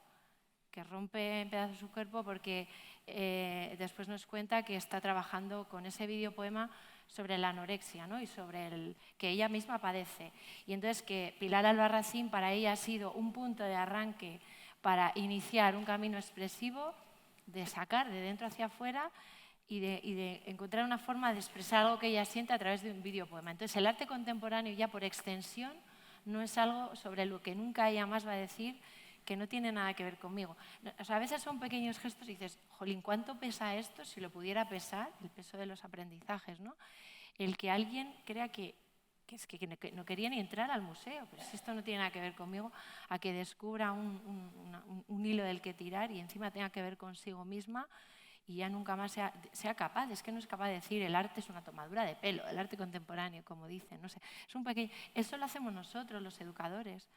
que rompe en pedazos su cuerpo porque después nos cuenta que está trabajando con ese videopoema sobre la anorexia, ¿no? Y sobre el que ella misma padece. Y entonces que Pilar Albarracín para ella ha sido un punto de arranque para iniciar un camino expresivo, de sacar de dentro hacia afuera y de encontrar una forma de expresar algo que ella siente a través de un videopoema. Entonces el arte contemporáneo ya por extensión no es algo sobre lo que nunca ella más va a decir que no tiene nada que ver conmigo. O sea, a veces son pequeños gestos y dices, jolín, ¿cuánto pesa esto? Si lo pudiera pesar, el peso de los aprendizajes, ¿no? El que alguien crea que no quería ni entrar al museo, pero si esto no tiene nada que ver conmigo, a que descubra un hilo del que tirar y encima tenga que ver consigo misma y ya nunca más sea capaz. Es que no es capaz de decir el arte es una tomadura de pelo, el arte contemporáneo, como dicen. No sé, es un pequeño... Eso lo hacemos nosotros, los educadores.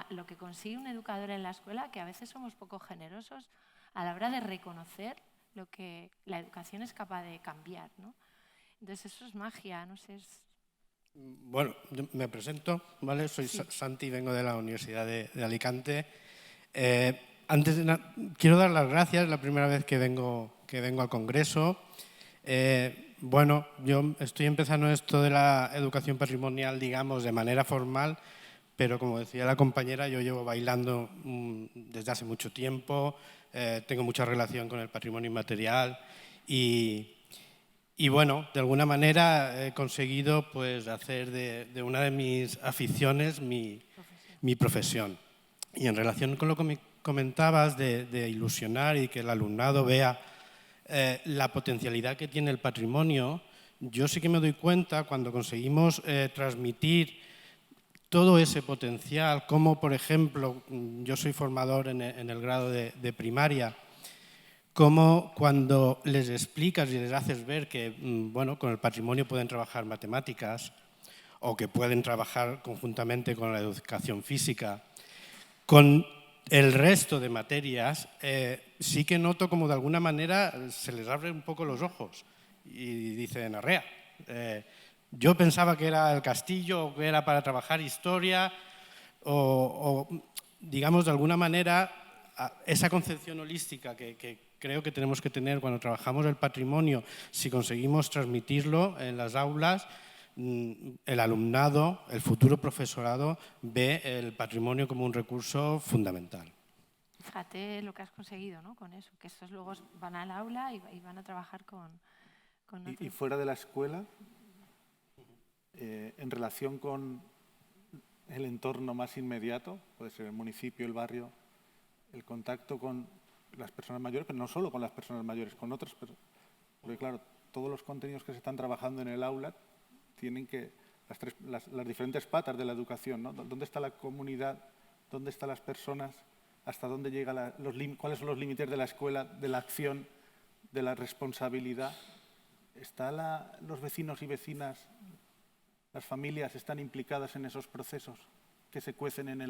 Lo que consigue un educador en la escuela, que a veces somos poco generosos a la hora de reconocer lo que la educación es capaz de cambiar, ¿no? Entonces eso es magia, no sé. Bueno, yo me presento, ¿vale? Soy Santi, vengo de la Universidad de Alicante. Antes de nada, quiero dar las gracias, es la primera vez que vengo al Congreso. Bueno, yo estoy empezando esto de la educación patrimonial, digamos, de manera formal, pero como decía la compañera, yo llevo bailando desde hace mucho tiempo, tengo mucha relación con el patrimonio inmaterial y bueno, de alguna manera he conseguido pues, hacer de una de mis aficiones mi profesión. Y en relación con lo que me comentabas de ilusionar y que el alumnado vea la potencialidad que tiene el patrimonio, yo sí que me doy cuenta cuando conseguimos transmitir todo ese potencial, como por ejemplo, yo soy formador en el grado de primaria, como cuando les explicas y les haces ver que bueno, con el patrimonio pueden trabajar matemáticas o que pueden trabajar conjuntamente con la educación física, con el resto de materias, sí que noto como de alguna manera se les abre un poco los ojos y dicen, arrea, yo pensaba que era el castillo o que era para trabajar historia o digamos, de alguna manera, esa concepción holística que creo que tenemos que tener cuando trabajamos el patrimonio, si conseguimos transmitirlo en las aulas, el alumnado, el futuro profesorado, ve el patrimonio como un recurso fundamental. Fíjate lo que has conseguido, ¿no? Con eso, que estos luego van al aula y van a trabajar con otros. Y fuera de la escuela, en relación con el entorno más inmediato, puede ser el municipio, el barrio, el contacto con las personas mayores, pero no solo con las personas mayores, con otras personas. Porque claro, todos los contenidos que se están trabajando en el aula tienen que, las diferentes patas de la educación, ¿no? ¿Dónde está la comunidad? ¿Dónde están las personas? ¿Hasta dónde llega cuáles son los límites de la escuela, de la acción, de la responsabilidad? ¿Los vecinos y vecinas, las familias están implicadas en esos procesos que se cuecen en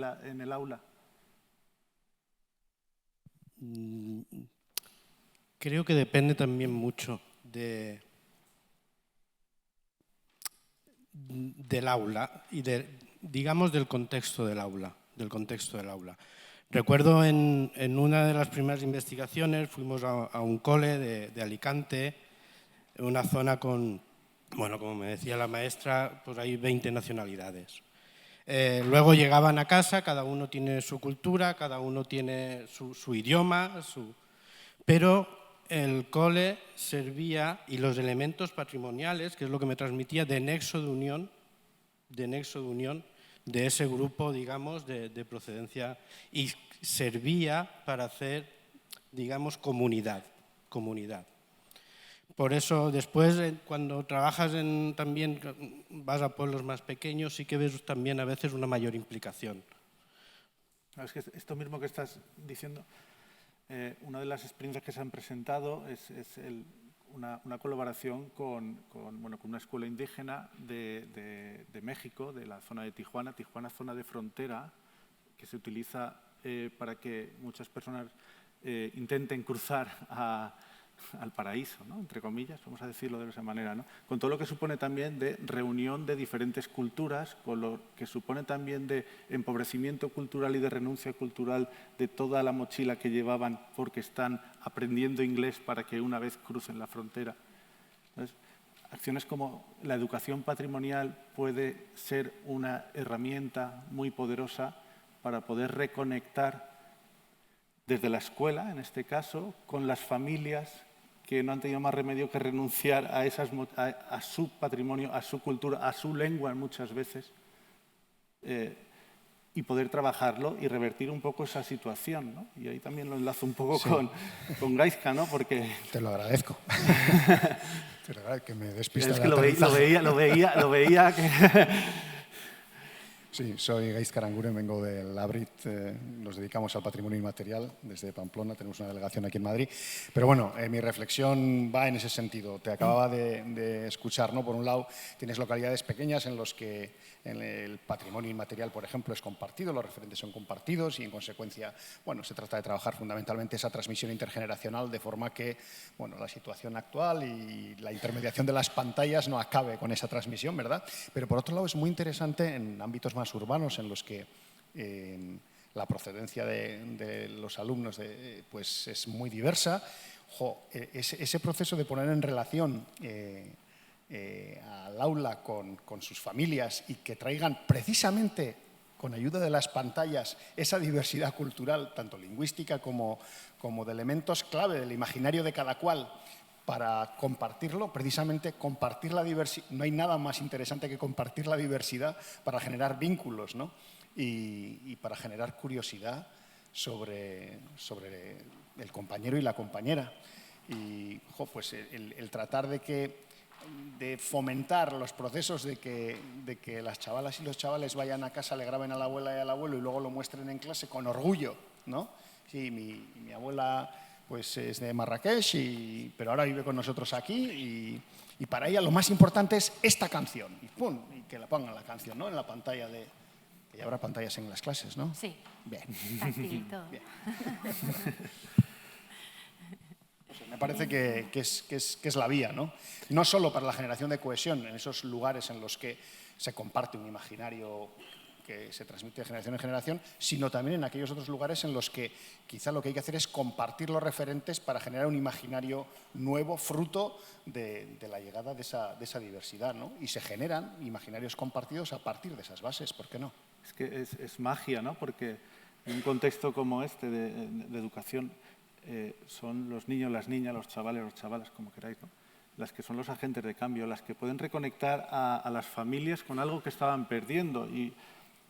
el aula? Creo que depende también mucho del aula y digamos del contexto del aula. Recuerdo en una de las primeras investigaciones fuimos a un cole de Alicante, en una zona con, bueno, como me decía la maestra, pues hay 20 nacionalidades. Luego llegaban a casa, cada uno tiene su cultura, cada uno tiene su idioma, pero el cole servía, y los elementos patrimoniales, que es lo que me transmitía, de nexo de unión de ese grupo, digamos, de procedencia, y servía para hacer, digamos, comunidad. Por eso, después, cuando trabajas también vas a pueblos más pequeños, sí que ves también a veces una mayor implicación. Es que esto mismo que estás diciendo, una de las experiencias que se han presentado es una colaboración con una escuela indígena de México, de la zona de Tijuana, zona de frontera, que se utiliza para que muchas personas intenten cruzar al paraíso, ¿no? Entre comillas, vamos a decirlo de esa manera, ¿no? Con todo lo que supone también de reunión de diferentes culturas, con lo que supone también de empobrecimiento cultural y de renuncia cultural de toda la mochila que llevaban porque están aprendiendo inglés para que una vez crucen la frontera. Entonces, acciones como la educación patrimonial puede ser una herramienta muy poderosa para poder reconectar desde la escuela, en este caso, con las familias que no han tenido más remedio que renunciar a su patrimonio, a su cultura, a su lengua muchas veces, y poder trabajarlo y revertir un poco esa situación, ¿no? Y ahí también lo enlazo un poco con Gaizka, ¿no? Porque... Te lo agradezco. Que me despista es que lo veía que... Sí, soy Gaizka Aranguren, vengo del Labrit, nos dedicamos al patrimonio inmaterial desde Pamplona, tenemos una delegación aquí en Madrid. Pero bueno, mi reflexión va en ese sentido. Te acababa de escuchar, ¿no? Por un lado, tienes localidades pequeñas en los que el patrimonio inmaterial, por ejemplo, es compartido, los referentes son compartidos y, en consecuencia, bueno, se trata de trabajar fundamentalmente esa transmisión intergeneracional de forma que, bueno, la situación actual y la intermediación de las pantallas no acabe con esa transmisión, ¿verdad? Pero, por otro lado, es muy interesante en ámbitos más urbanos en los que la procedencia de los alumnos pues es muy diversa. Ese proceso de poner en relación al aula con sus familias y que traigan precisamente con ayuda de las pantallas esa diversidad cultural, tanto lingüística como de elementos clave del imaginario de cada cual, para compartirlo, precisamente compartir la diversidad. No hay nada más interesante que compartir la diversidad para generar vínculos, ¿no? Y para generar curiosidad sobre el compañero y la compañera. Y pues el tratar de fomentar los procesos de que las chavalas y los chavales vayan a casa, le graben a la abuela y al abuelo y luego lo muestren en clase con orgullo, ¿no? Sí, mi abuela pues es de Marrakech, pero ahora vive con nosotros aquí y para ella lo más importante es esta canción. Y ¡pum! Y que la pongan la canción, ¿no? En la pantalla que ya habrá pantallas en las clases, ¿no? Sí. Bien. Táctil y todo. Bien. Me parece que es la vía, ¿no? No solo para la generación de cohesión en esos lugares en los que se comparte un imaginario que se transmite de generación en generación, sino también en aquellos otros lugares en los que quizá lo que hay que hacer es compartir los referentes para generar un imaginario nuevo, fruto de la llegada de esa diversidad, ¿no? Y se generan imaginarios compartidos a partir de esas bases, ¿por qué no? Es que es magia, ¿no? Porque en un contexto como este de educación son los niños, las niñas, los chavalas, como queráis, ¿no? Las que son los agentes de cambio, las que pueden reconectar a las familias con algo que estaban perdiendo. Y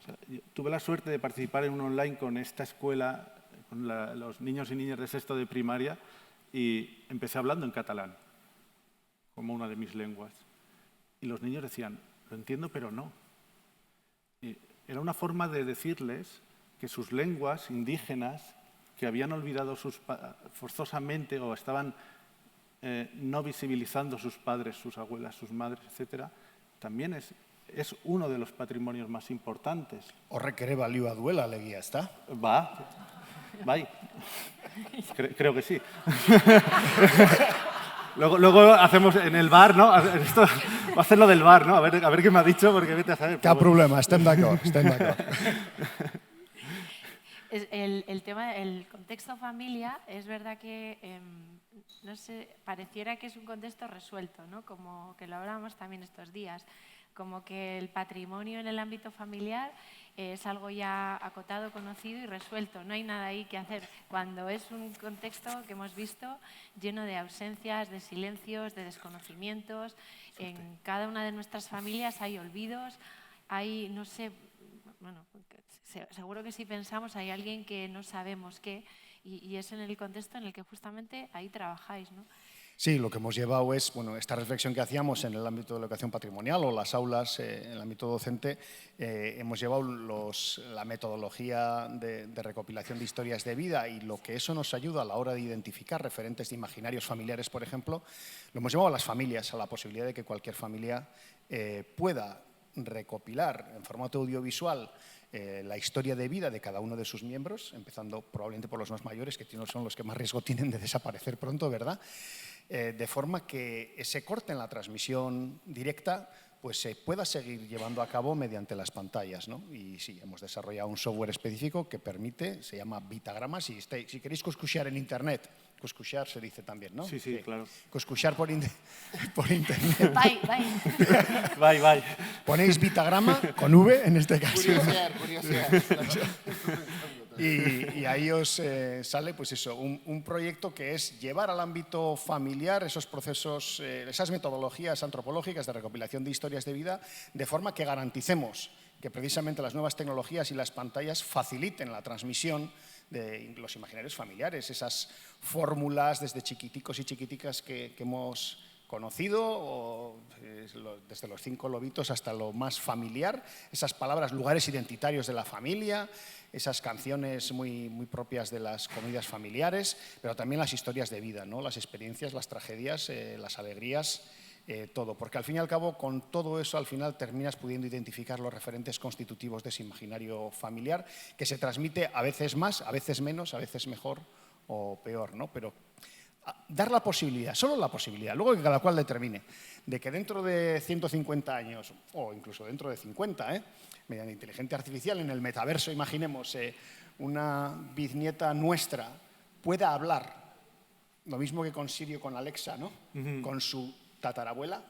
o sea, yo tuve la suerte de participar en un online con esta escuela, con los niños y niñas de sexto de primaria, y empecé hablando en catalán, como una de mis lenguas. Y los niños decían, lo entiendo, pero no. Y era una forma de decirles que sus lenguas indígenas, que habían olvidado forzosamente o estaban no visibilizando sus padres, sus abuelas, sus madres, etc., también es uno de los patrimonios más importantes. Horrek ere balioa duela, alegia, ezta? Bai. Creo que sí. Luego hacemos en el bar, ¿no? Esto va a ser lo del bar, ¿no? A ver qué me ha dicho, porque vete a saber. Cap problema, estem d'acord. El tema, el contexto familia, es verdad que, no sé, pareciera que es un contexto resuelto, ¿no? Como que lo hablábamos también estos días, como que el patrimonio en el ámbito familiar es algo ya acotado, conocido y resuelto. No hay nada ahí que hacer. Cuando es un contexto que hemos visto lleno de ausencias, de silencios, de desconocimientos, en cada una de nuestras familias hay olvidos, hay, no sé, bueno, seguro que si pensamos hay alguien que no sabemos qué, y es en el contexto en el que justamente ahí trabajáis, ¿no? Sí, lo que hemos llevado es, bueno, esta reflexión que hacíamos en el ámbito de la educación patrimonial o las aulas, en el ámbito docente, hemos llevado la metodología de recopilación de historias de vida y lo que eso nos ayuda a la hora de identificar referentes de imaginarios familiares, por ejemplo, lo hemos llevado a las familias, a la posibilidad de que cualquier familia pueda recopilar en formato audiovisual la historia de vida de cada uno de sus miembros, empezando probablemente por los más mayores, que son los que más riesgo tienen de desaparecer pronto, ¿verdad? De forma que ese corte en la transmisión directa pues se pueda seguir llevando a cabo mediante las pantallas, ¿no? Y sí, hemos desarrollado un software específico que permite, se llama Vitagrama, si queréis coscuchar en internet, coscuchar se dice también, ¿no? Sí, claro. Coscuchar por internet. Bye. Ponéis Vitagrama con V en este caso. Curiosidad. Y ahí os sale pues eso, un proyecto que es llevar al ámbito familiar esos procesos, esas metodologías antropológicas de recopilación de historias de vida, de forma que garanticemos que precisamente las nuevas tecnologías y las pantallas faciliten la transmisión de los imaginarios familiares, esas fórmulas desde chiquiticos y chiquiticas que hemos conocido, desde los 5 lobitos hasta lo más familiar, esas palabras, lugares identitarios de la familia, esas canciones muy propias de las comidas familiares, pero también las historias de vida, ¿no? Las experiencias, las tragedias, las alegrías, todo. Porque al fin y al cabo, con todo eso, al final terminas pudiendo identificar los referentes constitutivos de ese imaginario familiar, que se transmite a veces más, a veces menos, a veces mejor o peor, ¿no? Pero dar la posibilidad, solo la posibilidad, luego que cada cual determine, de que dentro de 150 años, o incluso dentro de 50, mediante inteligencia artificial, en el metaverso, imaginemos, una bisnieta nuestra pueda hablar, lo mismo que con Siri o con Alexa, ¿no? Con su tatarabuela.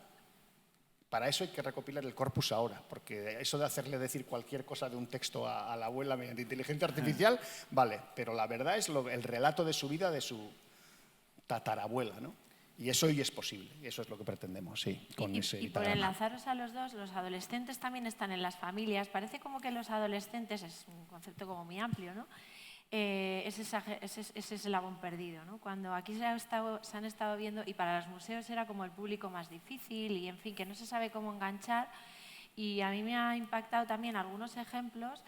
Para eso hay que recopilar el corpus ahora, porque eso de hacerle decir cualquier cosa de un texto a la abuela mediante inteligencia artificial, vale, pero la verdad es el relato de su vida de su tatarabuela, ¿no? Y eso hoy es posible, y eso es lo que pretendemos, sí. Y por enlazaros a los dos, los adolescentes también están en las familias. Parece como que los adolescentes, es un concepto como muy amplio, ¿no? Es ese eslabón perdido, ¿no? Cuando aquí se han estado viendo, y para los museos era como el público más difícil, y en fin, que no se sabe cómo enganchar, y a mí me ha impactado también algunos ejemplos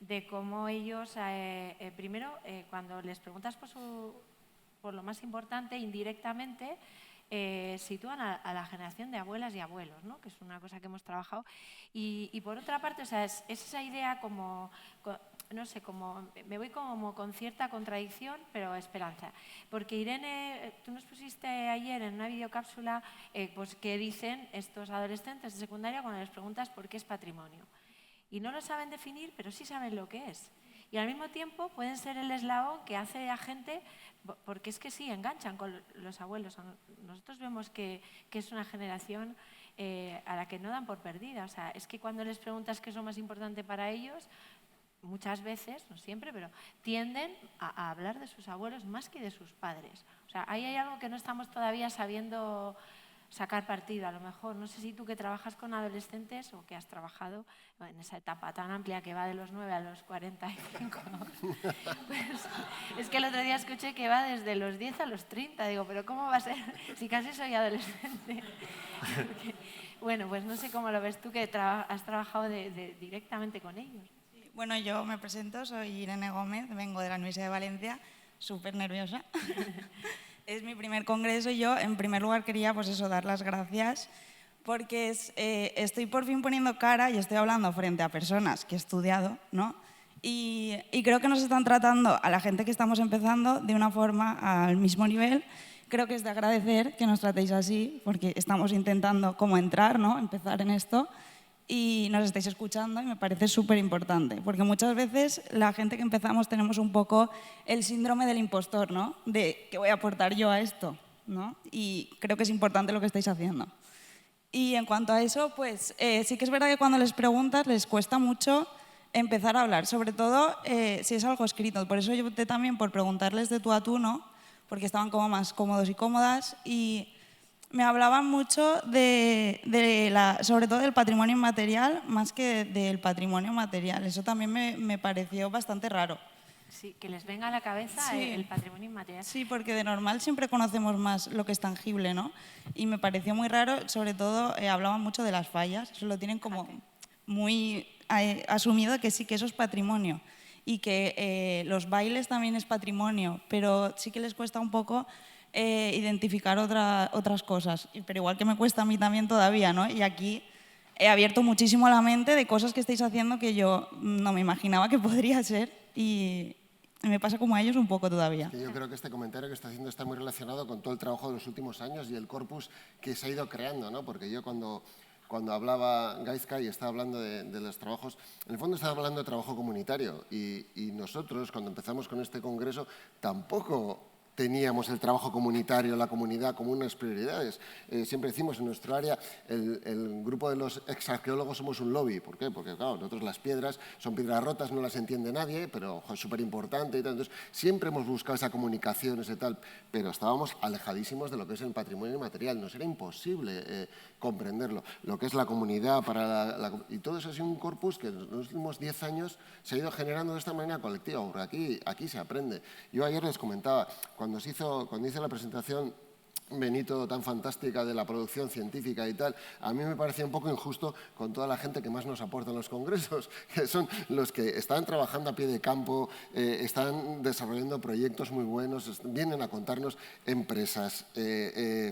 de cómo ellos, primero, cuando les preguntas por lo más importante, indirectamente, sitúan a la generación de abuelas y abuelos, ¿no? Que es una cosa que hemos trabajado. Y por otra parte, o sea, es esa idea como, no sé, como me voy como con cierta contradicción, pero esperanza. Porque Irene, tú nos pusiste ayer en una videocápsula pues que dicen estos adolescentes de secundaria cuando les preguntas por qué es patrimonio. Y no lo saben definir, pero sí saben lo que es. Y al mismo tiempo pueden ser el eslabón que hace a gente, porque es que sí, enganchan con los abuelos. Nosotros vemos que es una generación a la que no dan por perdida. O sea, es que cuando les preguntas qué es lo más importante para ellos, muchas veces, no siempre, pero tienden a hablar de sus abuelos más que de sus padres. O sea, ahí hay algo que no estamos todavía sabiendo sacar partido, a lo mejor. No sé si tú que trabajas con adolescentes o que has trabajado en esa etapa tan amplia que va de los 9 a los 45. Pues, es que el otro día escuché que va desde los 10 a los 30. Digo, ¿pero cómo va a ser si casi soy adolescente? Porque, bueno, pues no sé cómo lo ves tú que has trabajado directamente con ellos. Bueno, yo me presento, soy Irene Gómez, vengo de la Universidad de Valencia, súper nerviosa. Es mi primer congreso y yo, en primer lugar, quería pues eso, dar las gracias porque estoy por fin poniendo cara y estoy hablando frente a personas que he estudiado, ¿no? Y creo que nos están tratando a la gente que estamos empezando de una forma al mismo nivel. Creo que es de agradecer que nos tratéis así porque estamos intentando como entrar, ¿no? Empezar en esto. Y nos estáis escuchando y me parece súper importante, porque muchas veces la gente que empezamos tenemos un poco el síndrome del impostor, ¿no? De ¿qué voy a aportar yo a esto? ¿No? Y creo que es importante lo que estáis haciendo. Y en cuanto a eso, pues sí que es verdad que cuando les preguntas les cuesta mucho empezar a hablar, sobre todo si es algo escrito. Por eso yo opté también por preguntarles de tú a tú, ¿no? Porque estaban como más cómodos y cómodas y me hablaban mucho sobre todo del patrimonio inmaterial más que del patrimonio material. Eso también me pareció bastante raro. Sí, que les venga a la cabeza el patrimonio inmaterial. Sí, porque de normal siempre conocemos más lo que es tangible, ¿no? Y me pareció muy raro, sobre todo hablaban mucho de las fallas, eso lo tienen como muy asumido que sí, que eso es patrimonio. Y que los bailes también es patrimonio, pero sí que les cuesta un poco identificar otras cosas, pero igual que me cuesta a mí también todavía, ¿no? Y aquí he abierto muchísimo la mente de cosas que estáis haciendo que yo no me imaginaba que podría ser y me pasa como a ellos un poco todavía. Es que yo creo que este comentario que está haciendo está muy relacionado con todo el trabajo de los últimos años y el corpus que se ha ido creando, ¿no? Porque yo cuando hablaba Gaizka y estaba hablando de los trabajos, en el fondo estaba hablando de trabajo comunitario y nosotros cuando empezamos con este congreso tampoco teníamos el trabajo comunitario, la comunidad como unas prioridades. Siempre decimos en nuestro área, el grupo de los exarqueólogos somos un lobby. ¿Por qué? Porque claro, nosotros las piedras son piedras rotas, no las entiende nadie, pero es súper importante y tal. Entonces, siempre hemos buscado esa comunicación, ese tal, pero estábamos alejadísimos de lo que es el patrimonio inmaterial. Nos era imposible comprenderlo. Lo que es la comunidad, y todo eso ha sido un corpus que en los últimos 10 años se ha ido generando de esta manera colectiva, porque aquí se aprende. Yo ayer les comentaba, cuando hice la presentación Benito tan fantástica de la producción científica y tal, a mí me parecía un poco injusto con toda la gente que más nos aporta en los congresos, que son los que están trabajando a pie de campo, están desarrollando proyectos muy buenos, vienen a contarnos empresas,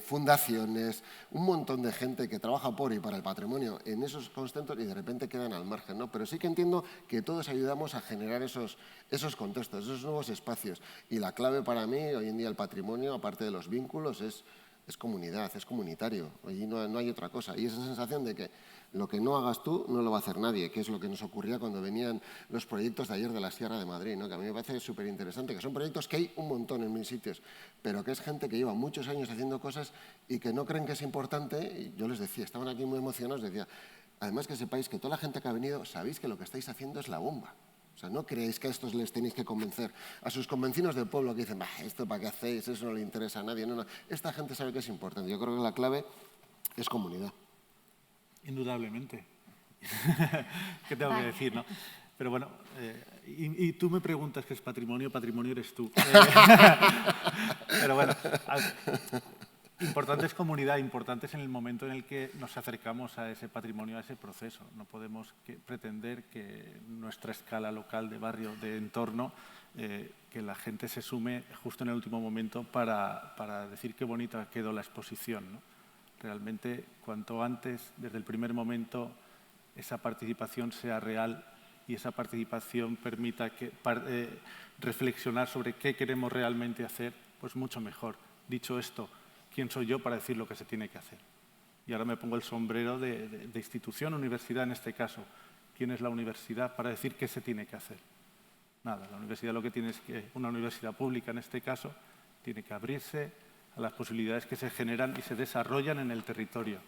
fundaciones, un montón de gente que trabaja por y para el patrimonio en esos contextos y de repente quedan al margen, ¿no? Pero sí que entiendo que todos ayudamos a generar esos contextos, esos nuevos espacios. Y la clave para mí, hoy en día, el patrimonio, aparte de los vínculos, es comunidad, es comunitario. Allí no hay otra cosa. Y esa sensación de que lo que no hagas tú no lo va a hacer nadie, que es lo que nos ocurría cuando venían los proyectos de ayer de la Sierra de Madrid, ¿no? Que a mí me parece súper interesante, que son proyectos que hay un montón en mil sitios, pero que es gente que lleva muchos años haciendo cosas y que no creen que es importante. Y yo les decía, estaban aquí muy emocionados, decía, además que sepáis que toda la gente que ha venido, sabéis que lo que estáis haciendo es la bomba. O sea, no creéis que a estos les tenéis que convencer. A sus convencinos del pueblo que dicen, ¿esto para qué hacéis? Eso no le interesa a nadie. No. Esta gente sabe que es importante. Yo creo que la clave es comunidad. Indudablemente. ¿Qué tengo que decir, no? Pero bueno, y tú me preguntas qué es patrimonio, patrimonio eres tú. Pero bueno, importante es comunidad, importante es en el momento en el que nos acercamos a ese patrimonio, a ese proceso. No podemos pretender que nuestra escala local, de barrio, de entorno, que la gente se sume justo en el último momento para decir qué bonita quedó la exposición, ¿no? Realmente, cuanto antes, desde el primer momento, esa participación sea real y esa participación permita reflexionar sobre qué queremos realmente hacer, pues mucho mejor. Dicho esto, ¿quién soy yo para decir lo que se tiene que hacer? Y ahora me pongo el sombrero de institución, universidad en este caso. ¿Quién es la universidad para decir qué se tiene que hacer? Nada, la universidad lo que tiene es que, una universidad pública en este caso, tiene que abrirse a las posibilidades que se generan y se desarrollan en el territorio.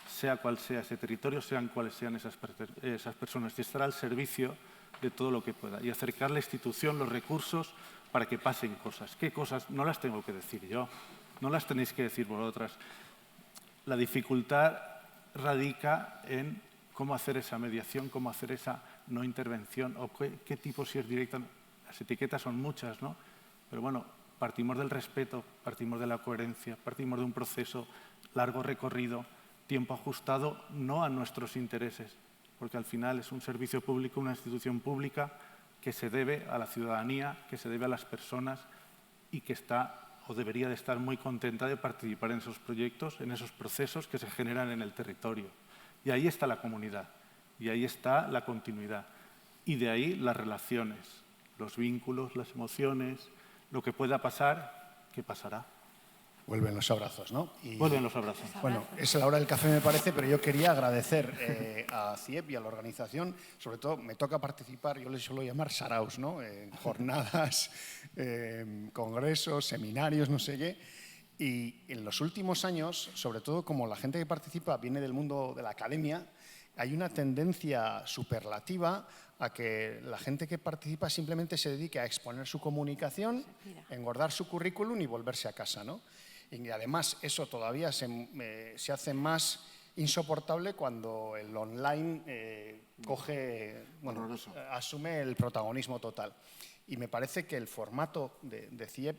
Sea cual sea ese territorio, sean cuales sean esas personas, y estar al servicio de todo lo que pueda y acercar la institución, los recursos para que pasen cosas. ¿Qué cosas? No las tengo que decir yo, no las tenéis que decir vosotras. La dificultad radica en cómo hacer esa mediación, cómo hacer esa no intervención o qué tipo, si es directa. Las etiquetas son muchas, ¿no? Pero bueno, partimos del respeto, partimos de la coherencia, partimos de un proceso largo recorrido, tiempo ajustado, no a nuestros intereses, porque al final es un servicio público, una institución pública que se debe a la ciudadanía, que se debe a las personas y que está o debería de estar muy contenta de participar en esos proyectos, en esos procesos que se generan en el territorio. Y ahí está la comunidad, y ahí está la continuidad, y de ahí las relaciones, los vínculos, las emociones, lo que pueda pasar, ¿qué pasará? Vuelven los abrazos, ¿no? Vuelven los abrazos. Bueno, es la hora del café, me parece, pero yo quería agradecer a CIEP y a la organización. Sobre todo, me toca participar, yo les suelo llamar saraos, ¿no? En jornadas, congresos, seminarios, no sé qué. Y en los últimos años, sobre todo como la gente que participa viene del mundo de la academia, hay una tendencia superlativa a que la gente que participa simplemente se dedique a exponer su comunicación, engordar su currículum y volverse a casa, ¿no? Y además eso todavía se hace más insoportable cuando el online asume el protagonismo total. Y me parece que el formato de CIEP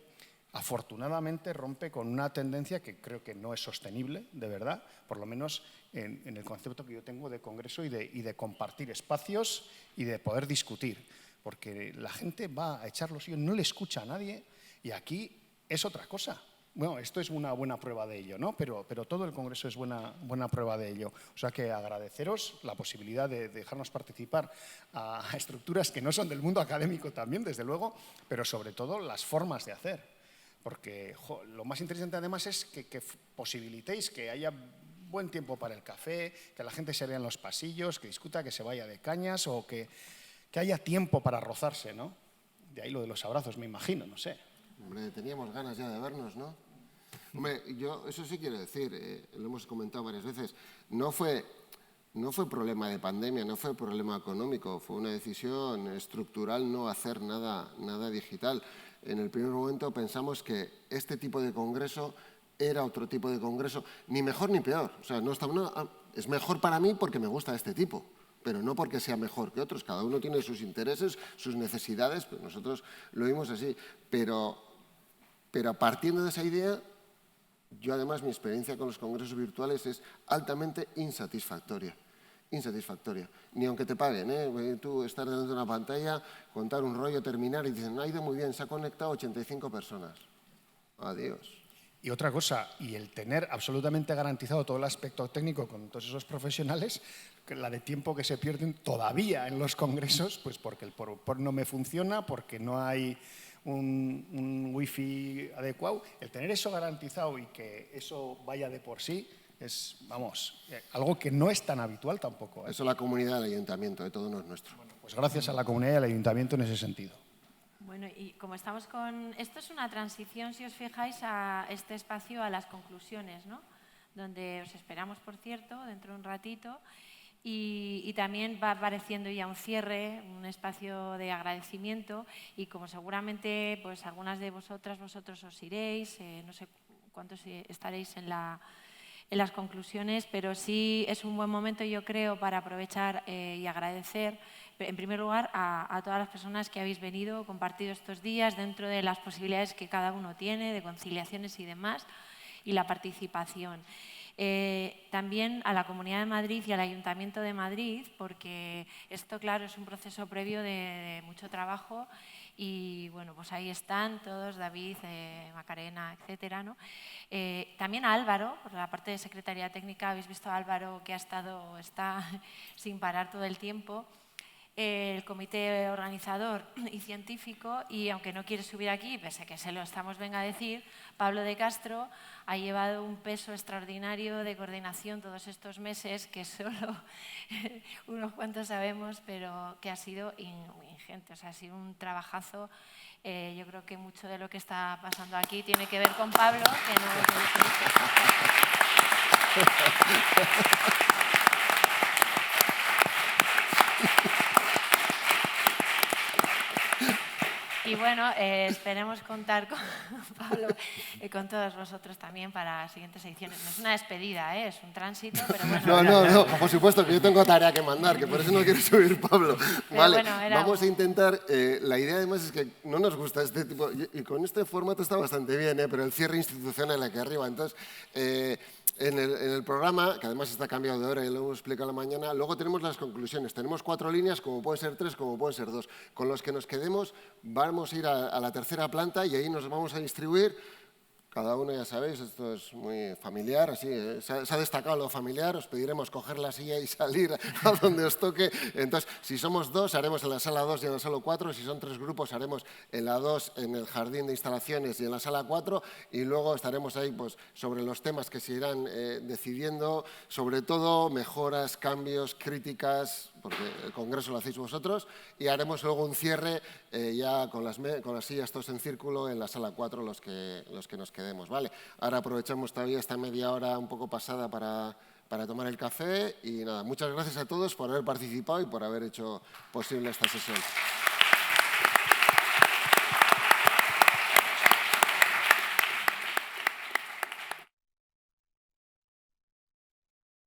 afortunadamente rompe con una tendencia que creo que no es sostenible, de verdad, por lo menos en el concepto que yo tengo de congreso y de compartir espacios y de poder discutir, porque la gente va a echar los hijos, no le escucha a nadie y aquí es otra cosa. Bueno, esto es una buena prueba de ello, ¿no? Pero todo el congreso es buena prueba de ello. O sea que agradeceros la posibilidad de dejarnos participar a estructuras que no son del mundo académico también, desde luego, pero sobre todo las formas de hacer. Porque lo más interesante además es que posibilitéis que haya buen tiempo para el café, que la gente se vea en los pasillos, que discuta, que se vaya de cañas o que haya tiempo para rozarse, ¿no? De ahí lo de los abrazos, me imagino, no sé. Hombre, teníamos ganas ya de vernos, ¿no? Hombre, yo eso sí quiero decir, lo hemos comentado varias veces, no fue problema de pandemia, no fue problema económico, fue una decisión estructural no hacer nada digital. En el primer momento pensamos que este tipo de congreso era otro tipo de congreso, ni mejor ni peor. O sea, es mejor para mí porque me gusta este tipo, pero no porque sea mejor que otros. Cada uno tiene sus intereses, sus necesidades, pues nosotros lo vimos así. Pero partiendo de esa idea, Yo además mi experiencia con los congresos virtuales es altamente insatisfactoria. Ni aunque te paguen, ¿eh? Tú estar delante de una pantalla, contar un rollo, terminar y dicen, ha ido muy bien, se ha conectado 85 personas. Adiós. Y otra cosa, y el tener absolutamente garantizado todo el aspecto técnico con todos esos profesionales, la de tiempo que se pierden todavía en los congresos, pues porque el PowerPoint no me funciona, porque no hay un wifi adecuado. El tener eso garantizado y que eso vaya de por sí es, vamos, algo que no es tan habitual tampoco, ¿eh? Eso la comunidad del ayuntamiento, todo no es nuestro. Bueno, pues gracias a la comunidad y al ayuntamiento en ese sentido. Bueno, y como estamos con... Esto es una transición, si os fijáis, a este espacio, a las conclusiones, ¿no? Donde os esperamos, por cierto, dentro de un ratito. Y también va apareciendo ya un cierre, un espacio de agradecimiento. Y como seguramente pues, algunas de vosotros os iréis, no sé cuántos estaréis en las conclusiones, pero sí es un buen momento, yo creo, para aprovechar y agradecer, en primer lugar, a todas las personas que habéis venido, compartido estos días dentro de las posibilidades que cada uno tiene, de conciliaciones y demás, y la participación. También a la Comunidad de Madrid y al Ayuntamiento de Madrid, porque esto, claro, es un proceso previo de mucho trabajo. Y bueno, pues ahí están todos, David, Macarena, etcétera, ¿no? También a Álvaro, por la parte de Secretaría Técnica, habéis visto a Álvaro que está sin parar todo el tiempo. El comité organizador y científico, y aunque no quiere subir aquí, pese a que se lo estamos venga a decir, Pablo de Castro ha llevado un peso extraordinario de coordinación todos estos meses que solo unos cuantos sabemos, pero que ha sido ingente. O sea, ha sido un trabajazo. Yo creo que mucho de lo que está pasando aquí tiene que ver con Pablo, que no Y bueno, esperemos contar con Pablo y con todos vosotros también para las siguientes ediciones. No es una despedida, es un tránsito, pero bueno. No, por supuesto que yo tengo tarea que mandar, que por eso no quiere subir Pablo. Vale, bueno, vamos a intentar, la idea además es que no nos gusta este tipo, y con este formato está bastante bien, pero el cierre institucional aquí arriba, entonces... En el programa, que además está cambiado de hora y lo hemos explicado la mañana, luego tenemos las conclusiones. Tenemos 4 líneas, como pueden ser 3, como pueden ser 2. Con los que nos quedemos vamos a ir a la tercera planta y ahí nos vamos a distribuir. Cada uno, ya sabéis, esto es muy familiar, así, se ha destacado lo familiar, os pediremos coger la silla y salir a donde os toque. Entonces, si somos 2, haremos en la sala 2 y en la sala 4, si son 3 grupos, haremos en la 2 en el jardín de instalaciones y en la sala 4, y luego estaremos ahí pues, sobre los temas que se irán decidiendo, sobre todo mejoras, cambios, críticas, porque el congreso lo hacéis vosotros, y haremos luego un cierre ya con las sillas todos en círculo en la sala 4 los que nos quedemos, ¿vale? Ahora aprovechamos todavía esta media hora un poco pasada para tomar el café y nada, muchas gracias a todos por haber participado y por haber hecho posible esta sesión.